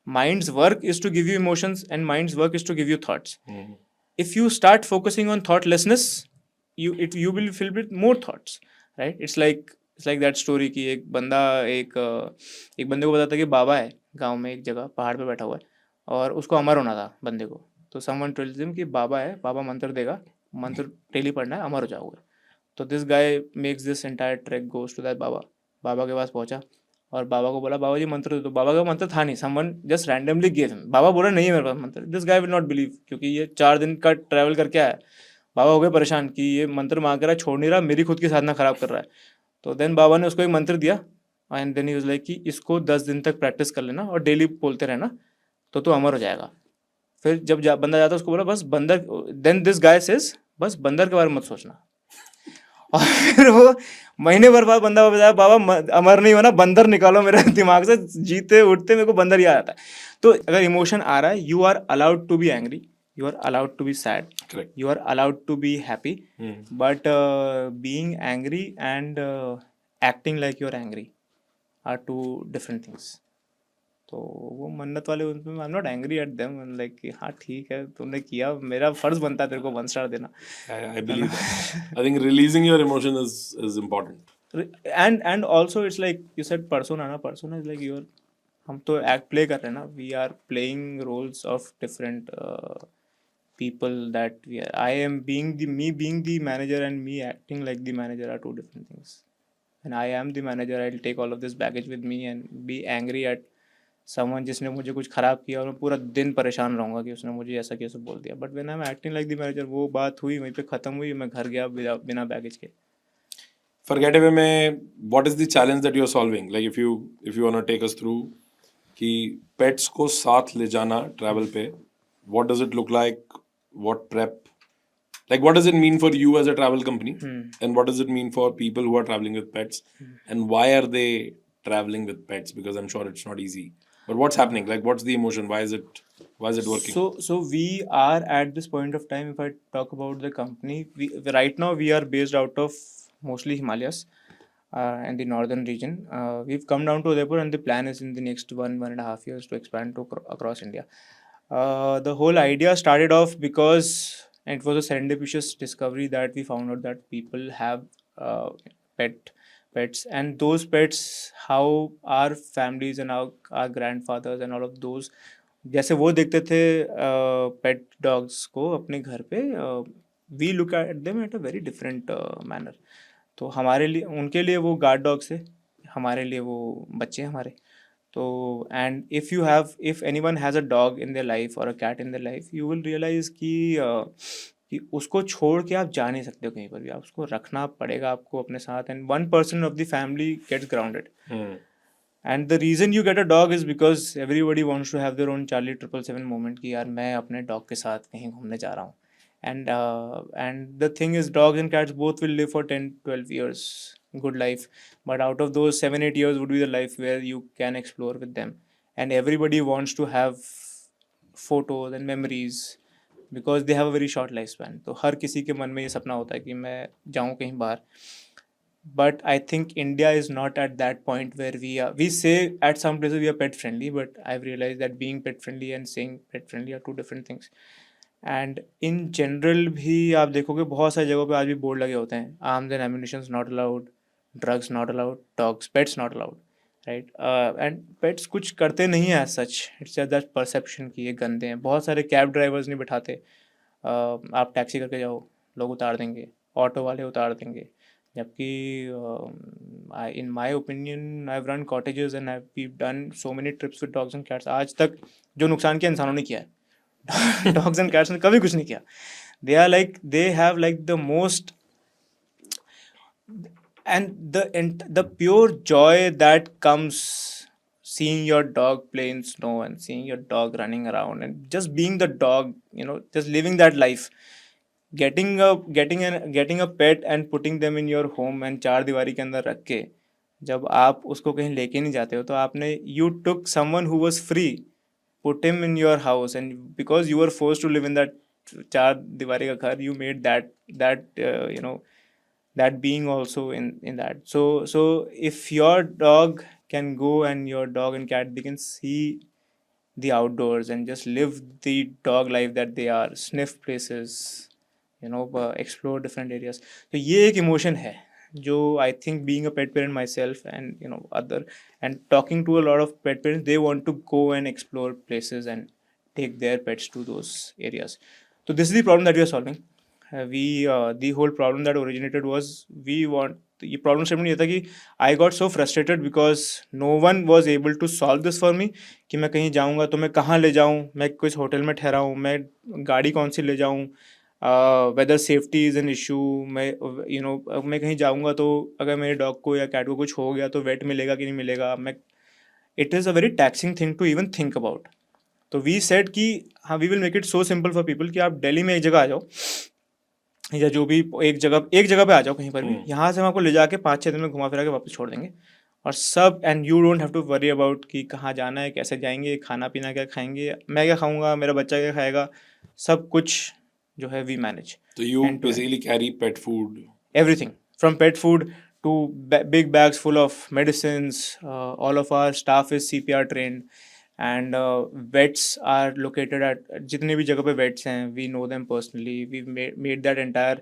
mind's work is to give you emotions and mind's work is to give you thoughts. If you start focusing on thoughtlessness, you will fill with more thoughts, right? It's like that story कि एक बंदे को बताता है कि बाबा है गांव में एक जगह पहाड़ पे बैठा हुआ है, और उसको अमर होना था बंदे को. तो समवन टेल्स हिम कि बाबा है, बाबा मंत्र देगा, मंत्र डेली पढ़ना है, अमर हो जाओगे. तो this guy makes this entire track, goes to that baba. बाबा के पास पहुंचा और बाबा को बोला बाबा जी मंत्र दे दो. बाबा का मंत्र था नहीं, someone just randomly give him. बाबा बोला नहीं है मेरे पास मंत्र. This guy will not believe, क्योंकि ये 4 दिन का ट्रैवल करके आया. बाबा हो गए परेशान कि ये मंत्र मांग रहा है, छोड़ नहीं रहा, मेरी खुद की साधना खराब कर रहा है. तो देन बाबा ने उसको एक मंत्र दिया, and then he was like कि इसको 10 दिन तक प्रैक्टिस कर लेना और डेली बोलते रहना, तो तू अमर हो जाएगा. फिर जब बंदा जाता उसको बोला बस बंदर, देन दिस गाय सेज बस बंदर के बारे में मत सोचना. और फिर वो महीने भर बाद बंदा बताया बाबा अमर नहीं होना, बंदर निकालो मेरे दिमाग से, जीते उठते मेरे को बंदर ही आ जाता है. तो अगर इमोशन आ रहा है, you are allowed to be angry, you are allowed to be sad, Correct. you are allowed to be happy, but being angry and acting like you're angry are two different things. तो वो मन्नत वाले उनमें आई am not angry at them, like हाँ ठीक है तुमने किया, मेरा फर्ज बनता है तेरे को 1 स्टार देना. I believe that. I think releasing your emotion is important. And also it's like you said persona ना, persona is like your, हम तो एक्ट प्ले कर रहे हैं ना, we are playing roles of different people that I am being the manager and me acting like the manager are two different things. And I am the manager, I'll take all of this baggage with me and be angry at someone जिसने मुझे कुछ खराब किया, और मैं पूरा दिन परेशान रहूँगा कि उसने मुझे ऐसा कैसे बोल दिया. But when I'm acting like the manager, वो बात हुई वहीं पे ख़त्म हुई, मैं घर गया बिना बैगेज के. Forget away में what is the challenge that you're solving? Like if you want to take us through कि pets को साथ ले जाना travel पे, what does it look like? What prep? Like what does it mean for you as a travel company? And what does it mean for people who are traveling with pets? And why are they traveling with pets? Because I'm sure it's not easy. But what's happening? Like what's the emotion? Why is it working? So we are at this point of time, if I talk about the company, right now we are based out of mostly Himalayas and the northern region. We've come down to Udaipur, and the plan is in the next 1.5 years to expand to across India. The whole idea started off because it was a serendipitous discovery that we found out that people have pets, and those pets, how our families and our grandfathers and all of those, जैसे वो देखते थे पेट dogs को अपने घर पे, we look at them at a very different manner. तो हमारे लिए, उनके लिए वो गार्ड डॉग्स है, हमारे लिए वो बच्चे हैं हमारे. तो and if anyone has a dog in their life और a cat in their life, you will realize कि उसको छोड़ के आप जा नहीं सकते हो कहीं पर भी, आप उसको रखना पड़ेगा आपको अपने साथ. And 1% of the family gets grounded. And the reason you get a dog is because everybody wants to have their own Charlie 777 moment कि यार मैं अपने डॉग के साथ कहीं घूमने जा रहा हूँ. And the thing is, dogs and cats both will live for 10-12 years, good life, but out of those 7-8 years would be the life where you can explore with them. And everybody wants to have photos and memories because they have a very short lifespan. तो हर किसी के मन में ये सपना होता है कि मैं जाऊँ कहीं बाहर. But I think India is not at that point where we say at some places we are pet friendly, but I've realized that being pet friendly and saying pet friendly are two different things. And in general भी आप देखोगे बहुत सारी जगहों पे आज भी board लगे होते हैं, arms and ammunitions not allowed, drugs not allowed, dogs pets not allowed, right. And pets कुछ करते नहीं हैं as such, it's just that perception कि ये गंदे हैं. बहुत सारे कैब ड्राइवर्स नहीं बिठाते. आप टैक्सी करके जाओ, लोग उतार देंगे, ऑटो वाले उतार देंगे. जबकि in my opinion I have run cottages and I have done so many trips with dogs and cats. आज तक जो नुकसान किया इंसानों ने किया है, dogs and cats ने कभी कुछ नहीं किया. they have like the most, and the pure joy that comes seeing your dog play in snow and seeing your dog running around and just being the dog, just living that life. Getting a pet and putting them in your home and चार दीवारी के अंदर रख के जब आप उसको कहीं लेके नहीं जाते हो तो आपने you took someone who was free, put him in your house, and because you were forced to live in that चार दीवारी का घर, you made that that being also in that. So if your dog can go and your dog and cat, they can see the outdoors and just live the dog life that they are, sniff places, explore different areas. तो ये एक emotion है जो I think, being a pet parent myself and other, and talking to a lot of pet parents, they want to go and explore places and take their pets to those areas. So this is the problem that we are solving. The whole problem that originated was, we want, ये problem statement ये था कि I got so frustrated because no one was able to solve this for me, कि मैं कहीं जाऊँगा तो मैं कहाँ ले जाऊँ, मैं किस होटल में ठहराऊँ, मैं गाड़ी कौन सी ले जाऊँ, whether safety is an issue, मैं मैं कहीं जाऊँगा तो अगर मेरे डॉग को या कैट को कुछ हो गया तो वेट मिलेगा कि नहीं मिलेगा, मैं it is a very taxing thing to even think about. तो वी सेड कि हाँ, we will make it so simple for people कि आप दिल्ली में एक जगह आ जाओ, या जो भी एक जगह पे आ जाओ कहीं पर भी, यहाँ से हम आपको ले जाके 5-6 दिन में घुमा फिरा के वापस छोड़ देंगे, और सब, and you don't have to worry about कि कहाँ जाना है, कैसे जाएंगे, खाना पीना क्या खाएंगे, मैं क्या खाऊंगा, मेरा बच्चा क्या खाएगा, सब कुछ जो है we manage. So you basically carry pet food. Everything from pet food to big bags full of medicines. All of our staff is CPR trained, and vets are located at जितने भी जगह पे vets हैं, we know them personally. We've made that entire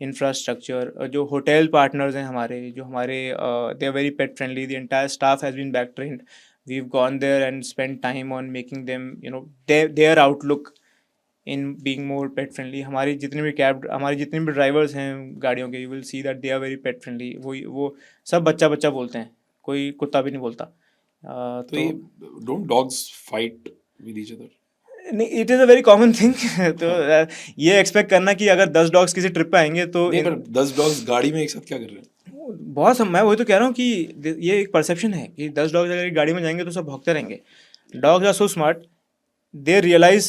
infrastructure. जो hotel partners हैं हमारे, they are very pet friendly. The entire staff has been back trained. We've gone there and spent time on making them, their outlook in being more pet friendly. हमारी जितने भी drivers हैं गाड़ियों के, you will see that they are very pet friendly. वो सब बच्चा बोलते हैं, कोई कुत्ता भी नहीं बोलता. तो ये don't dogs fight with each other? नहीं, it is a very common thing. तो ये एक्सपेक्ट करना कि अगर 10 डॉग्स किसी ट्रिप पे आएंगे तो नहीं, पर 10 डॉग्स गाड़ी में एक साथ क्या कर रहे हैं? मैं वही तो कह रहा हूँ कि ये एक परसेप्शन है कि 10 डॉग्स अगर एक गाड़ी में जाएंगे तो सब भौंकते रहेंगे. Dogs are so smart, they realize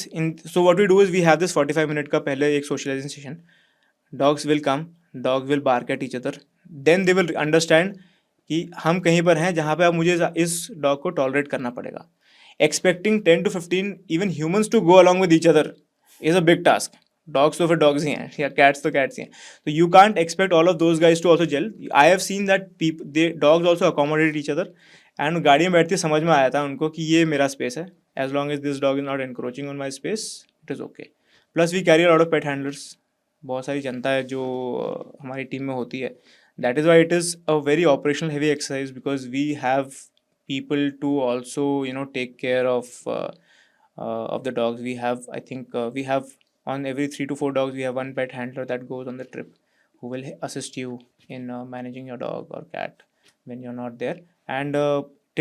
so what we do is we have this 45 minute का पहले एक socialization session. Dogs will come, dogs will bark at each other, then they will understand कि हम कहीं पर हैं जहाँ पे अब मुझे इस डॉग को टॉलरेट करना पड़ेगा. Expecting 10 to 15 even humans to go along with each other is a big task. Dogs तो फिर डॉग्स ही हैं, या कैट्स तो कैट्स ही हैं. तो you can't expect all of those guys to also gel. I have seen that dogs also accommodate each other, and गाड़ी में बैठते समझ में आया था उनको कि ये मेरा स्पेस है, as long as this dog is not encroaching on my space, it is okay. Plus we carry a lot of pet handlers. बहुत सारी जनता है जो हमारी टीम में होती है. That is why it is a very operational heavy exercise, because we have people to also take care of the dogs. We have, I think, we have on every 3 to 4 dogs we have one pet handler that goes on the trip, who will assist you in managing your dog or cat when you're not there. And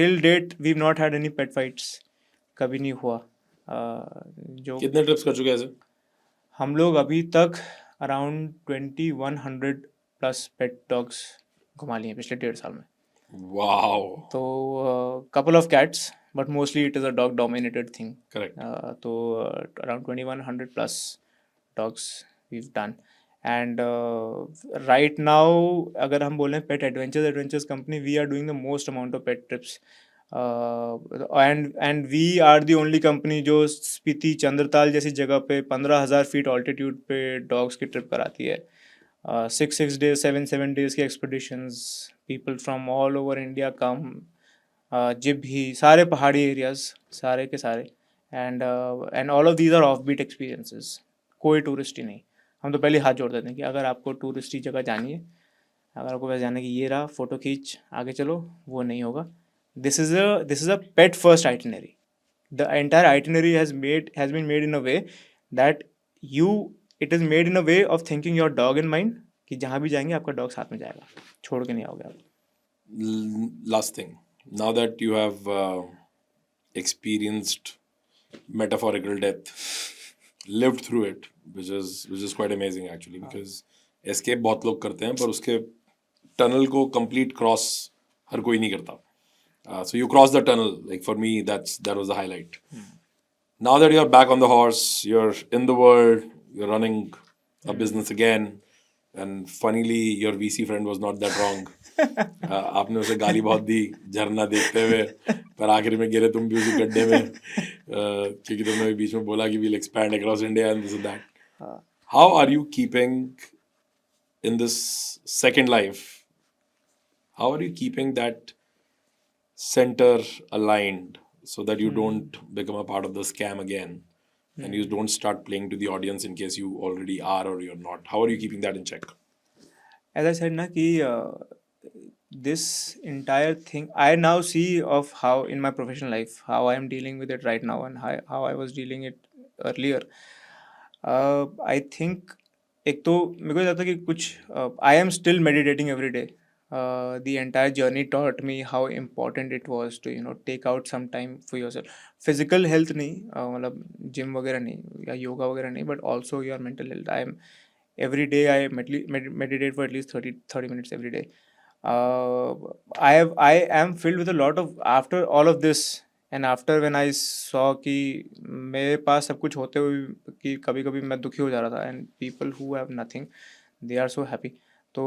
till date we've not had any pet fights. कभी नहीं हुआ. जो कितने trips कर चुके हैं ऐसे? हम लोग अभी तक अराउंड 2100 प्लस पेट डॉग्स घुमा लिए पिछले 1.5 साल में. वाओ. तो couple of cats, but mostly it is a dog dominated thing. Correct. तो around 2100 plus dogs we've done. And right now अगर हम बोलें pet adventures company, we are doing the most amount of pet trips. And we are the only company जो स्पीति चंद्रताल जैसी जगह पे 15,000 feet altitude पे dogs की ट्रिप कराती है. 6 days 7 days की expeditions, people from all over India come. जिब ही सारे पहाड़ी एरियाज सारे के सारे, and all of these are off beat experiences. कोई टूरिस्ट ही नहीं. हम तो पहले हाथ जोड़ देते हैं कि अगर आपको टूरिस्टी जगह जानी है, अगर आपको वैसे जाना कि ये रहा फोटो खींच आगे चलो, वो नहीं होगा. This is a pet first itinerary. The entire itinerary has been made in a way that it is made in a way of thinking your dog in mind, कि जहाँ भी जाएंगे आपका डॉग साथ में जाएगा, छोड़ के नहीं आओगे आप. Last thing, now that you have experienced metaphorical death, lived through it, which is quite amazing actually, because escape बहुत लोग करते हैं पर उसके टनल को complete cross हर कोई नहीं करता. So you cross the tunnel. Like for me, that was the highlight. Now that you're back on the horse, you're in the world, you're running a business again, and funnily your VC friend was not that wrong. आपने उसे गाली बहुत दी झरना देखते हुए, पर आखिर में गिरे तुम भी उसी गड्ढे में, क्योंकि तुमने भी बीच में बोला कि we'll expand across India and this and that. How are you keeping in this second life? How are you keeping that center aligned so that you don't become a part of the scam again, and you don't start playing to the audience in case you already are or you're not? How are you keeping that in check? As I said, na कि this entire thing I now see of how in my professional life how I am dealing with it right now and how I was dealing it earlier. I think एक तो मेरे को लगता है कि कुछ I am still meditating every day. The entire journey taught me how important it was to take out some time for yourself. Physical health नहीं, मतलब gym वगैरह नहीं या yoga वगैरह नहीं, but also your mental health. Every day I meditate for at least 30 minutes every day. I am filled with a lot of, after all of this and after when I saw कि मेरे पास सब कुछ होते हुए कि कभी कभी मैं दुखी हो जा रहा था, and people who have nothing they are so happy. तो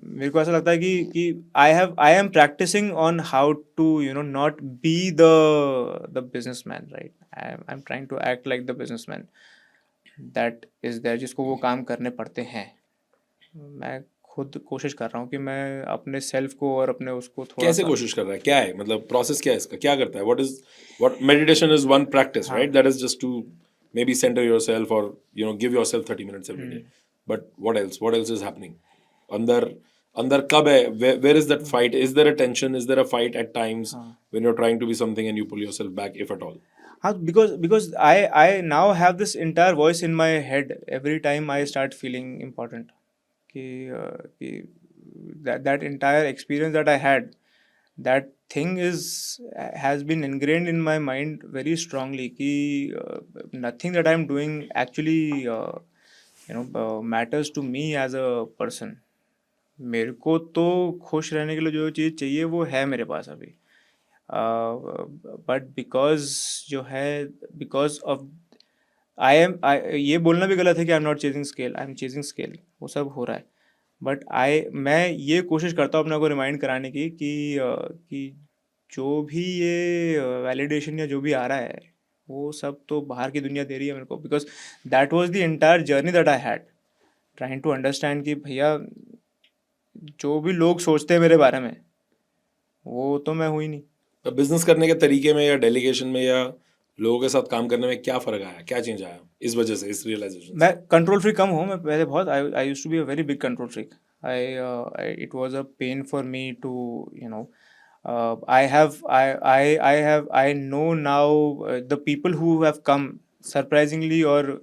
मेरे को ऐसा लगता है कि I am practicing on how to not be the businessman, right? I'm trying to act like the businessman that is there, जिसको वो काम करने पड़ते हैं. मैं खुद कोशिश कर रहा हूँ कि मैं अपने सेल्फ को और अपने उसको थोड़ा कैसे सा कोशिश कर रहा है, क्या है मतलब प्रोसेस, क्या है इसका, क्या करता है? what meditation is one practice, right? That is just to maybe center yourself or give yourself 30 minutes every day. But what else is happening अंदर? अंदर कब है? Where is that fight? Is there a tension? Is there a fight at times when you're trying to be something and you pull yourself back, if at all? because I now have this entire voice in my head every time I start feeling important. कि that entire experience that I had, that thing has been ingrained in my mind very strongly कि nothing that I'm doing actually matters to me as a person. मेरे को तो खुश रहने के लिए जो चीज़ चाहिए वो है मेरे पास अभी, बट जो है बिकॉज ऑफ ये बोलना भी गलत है कि आई am not chasing scale, I am chasing scale, वो सब हो रहा है. बट मैं ये कोशिश करता हूँ अपने को रिमाइंड कराने की कि जो भी ये वैलिडेशन या जो भी आ रहा है वो सब तो बाहर की दुनिया दे रही है मेरे को, because that was the entire journey that I had trying to understand कि भैया जो भी लोग सोचते हैं मेरे बारे में वो तो मैं हुई नहीं. बिजनेस करने के तरीके में या डेलीगेशन में या लोगों के साथ काम करने में क्या फर्क आया, क्या चेंज आया इस वजह से, इस रियलाइजेशन? मैं कंट्रोल फ्रीक कम हूँ. मैं पहले बहुत I used to be a very big control freak. It was a pain for me to I know now the people who have come surprisingly, or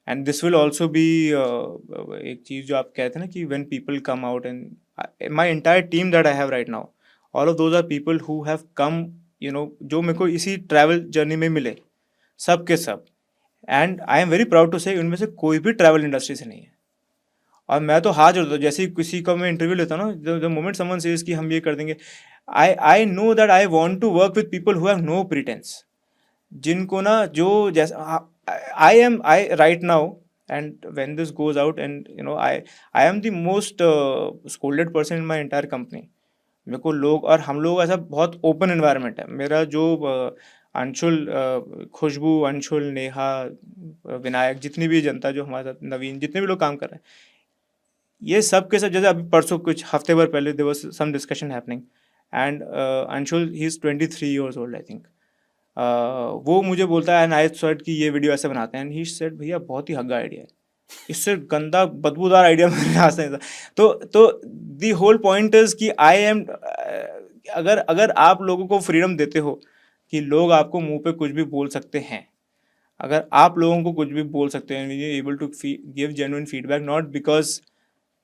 and this will also be एक चीज जो आप कहते हैं ना कि when people come out, and my entire team that I have right now, all of those are people who have come, जो मेरे को इसी ट्रैवल जर्नी में मिले, सब के सब. And I am very proud to say उनमें से कोई भी ट्रैवल इंडस्ट्री से नहीं है. और मैं तो हाथ जोड़ता हूँ जैसे ही किसी का मैं इंटरव्यू लेता हूँ ना, द मोमेंट समवन सेज कि हम ये कर देंगे, I know that I want to work with people who have no pretence, जिनको ना जो जैसा I right now, and when this goes out, and I am the most scolded person in my entire company. मेरे को लोग और हम लोग ऐसा बहुत ओपन एनवायरनमेंट है. मेरा जो अंशुल, खुशबू, अंशुल, नेहा, विनायक, जितनी भी जनता जो हमारे साथ, नवीन, जितने भी लोग काम कर रहे हैं, ये सब के सब, जैसे अभी परसों कुछ हफ्ते भर पहले there was some discussion happening, and Anshul he is 23 years old I think. वो मुझे बोलता है, एंड आई थॉट कि ये वीडियो ऐसे बनाते हैं, एंड ही सेड भैया बहुत ही हग्गा आइडिया है, इससे गंदा बदबूदार आइडिया मेरे पास नहीं था. तो द होल पॉइंट इज कि आई एम, अगर आप लोगों को फ्रीडम देते हो कि लोग आपको मुंह पे कुछ भी बोल सकते हैं, अगर आप लोगों को कुछ भी बोल सकते हैं, you able to give genuine feedback, not because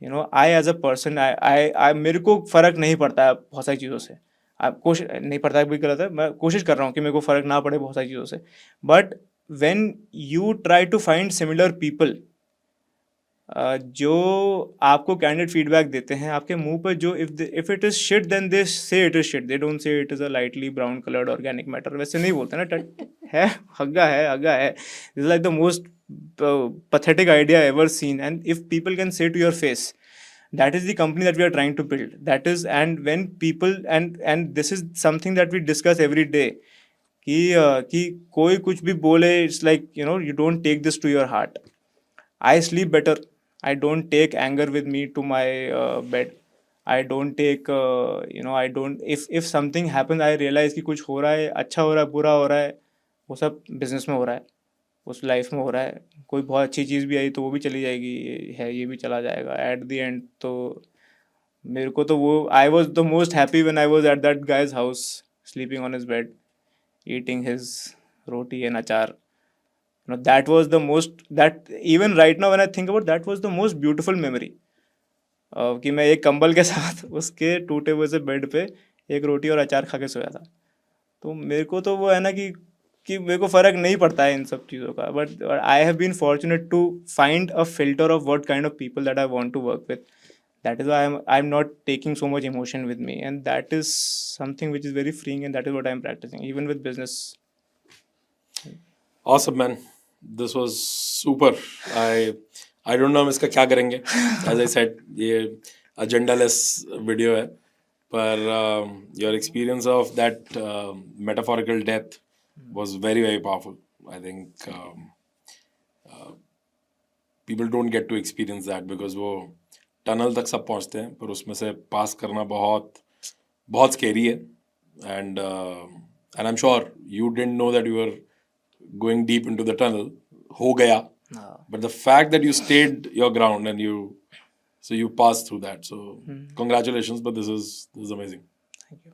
I as a person, I मेरे को फ़र्क नहीं पड़ता है बहुत सारी चीज़ों से. आप कोशिश नहीं पड़ता भी गलत है, मैं कोशिश कर रहा हूँ कि मेरे को फ़र्क ना पड़े बहुत सारी चीज़ों से. But when you try to find similar people जो आपको कैंडिडेट फीडबैक देते हैं आपके मुंह पर, जो if it is shit then they say it is shit, they don't say it is a lightly brown coloured organic matter. वैसे नहीं बोलते ना, है हग्गा है, हग्गा है. This is like the most pathetic idea ever seen. And if people can say to your face, that is the company that we are trying to build. That is, and when people, and this is something that we discuss every day, कि कोई कुछ भी बोले, it's like, you know, you don't take this to your heart. I sleep better. I don't take anger with me to my bed. I don't take, you know, I don't, if something happens, I realize कि कुछ हो रहा है, अच्छा हो रहा है, बुरा हो रहा है, वो सब बिजनेस में हो रहा है, उस लाइफ में हो रहा है. कोई बहुत अच्छी चीज़ भी आई तो वो भी चली जाएगी, ये भी चला जाएगा एट द एंड. तो मेरे को तो वो, I was the most happy when I was at that guys house, sleeping on his bed, eating his roti and achar. You know, that was the most, that even right now when I think about, that was the most beautiful memory. कि मैं एक कंबल के साथ उसके टूटे हुए से बेड पे एक रोटी और अचार खा के सोया था. तो मेरे को तो वो है ना कि मेरे को फ़र्क नहीं पड़ता है इन सब चीज़ों का. But I have been fortunate to find a filter of what kind of people that I want to work with. That is why I'm not taking so much emotion with me, and that is something which is very freeing, and that is what I'm practicing even with business. Awesome, man. This was super. I don't know हम इसका क्या करेंगे. As I said, ये agendaless video है. पर your experience of that metaphorical death was very, very powerful. I think people don't get to experience that because वो tunnel तक सब पहुंचते हैं, पर उसमें से पास करना बहुत बहुत स्केरी है. And I am sure you didn't know that you are going deep into the tunnel. हो गया, but the fact that you stayed your ground and you passed through that. So congratulations, but this is amazing. Thank you.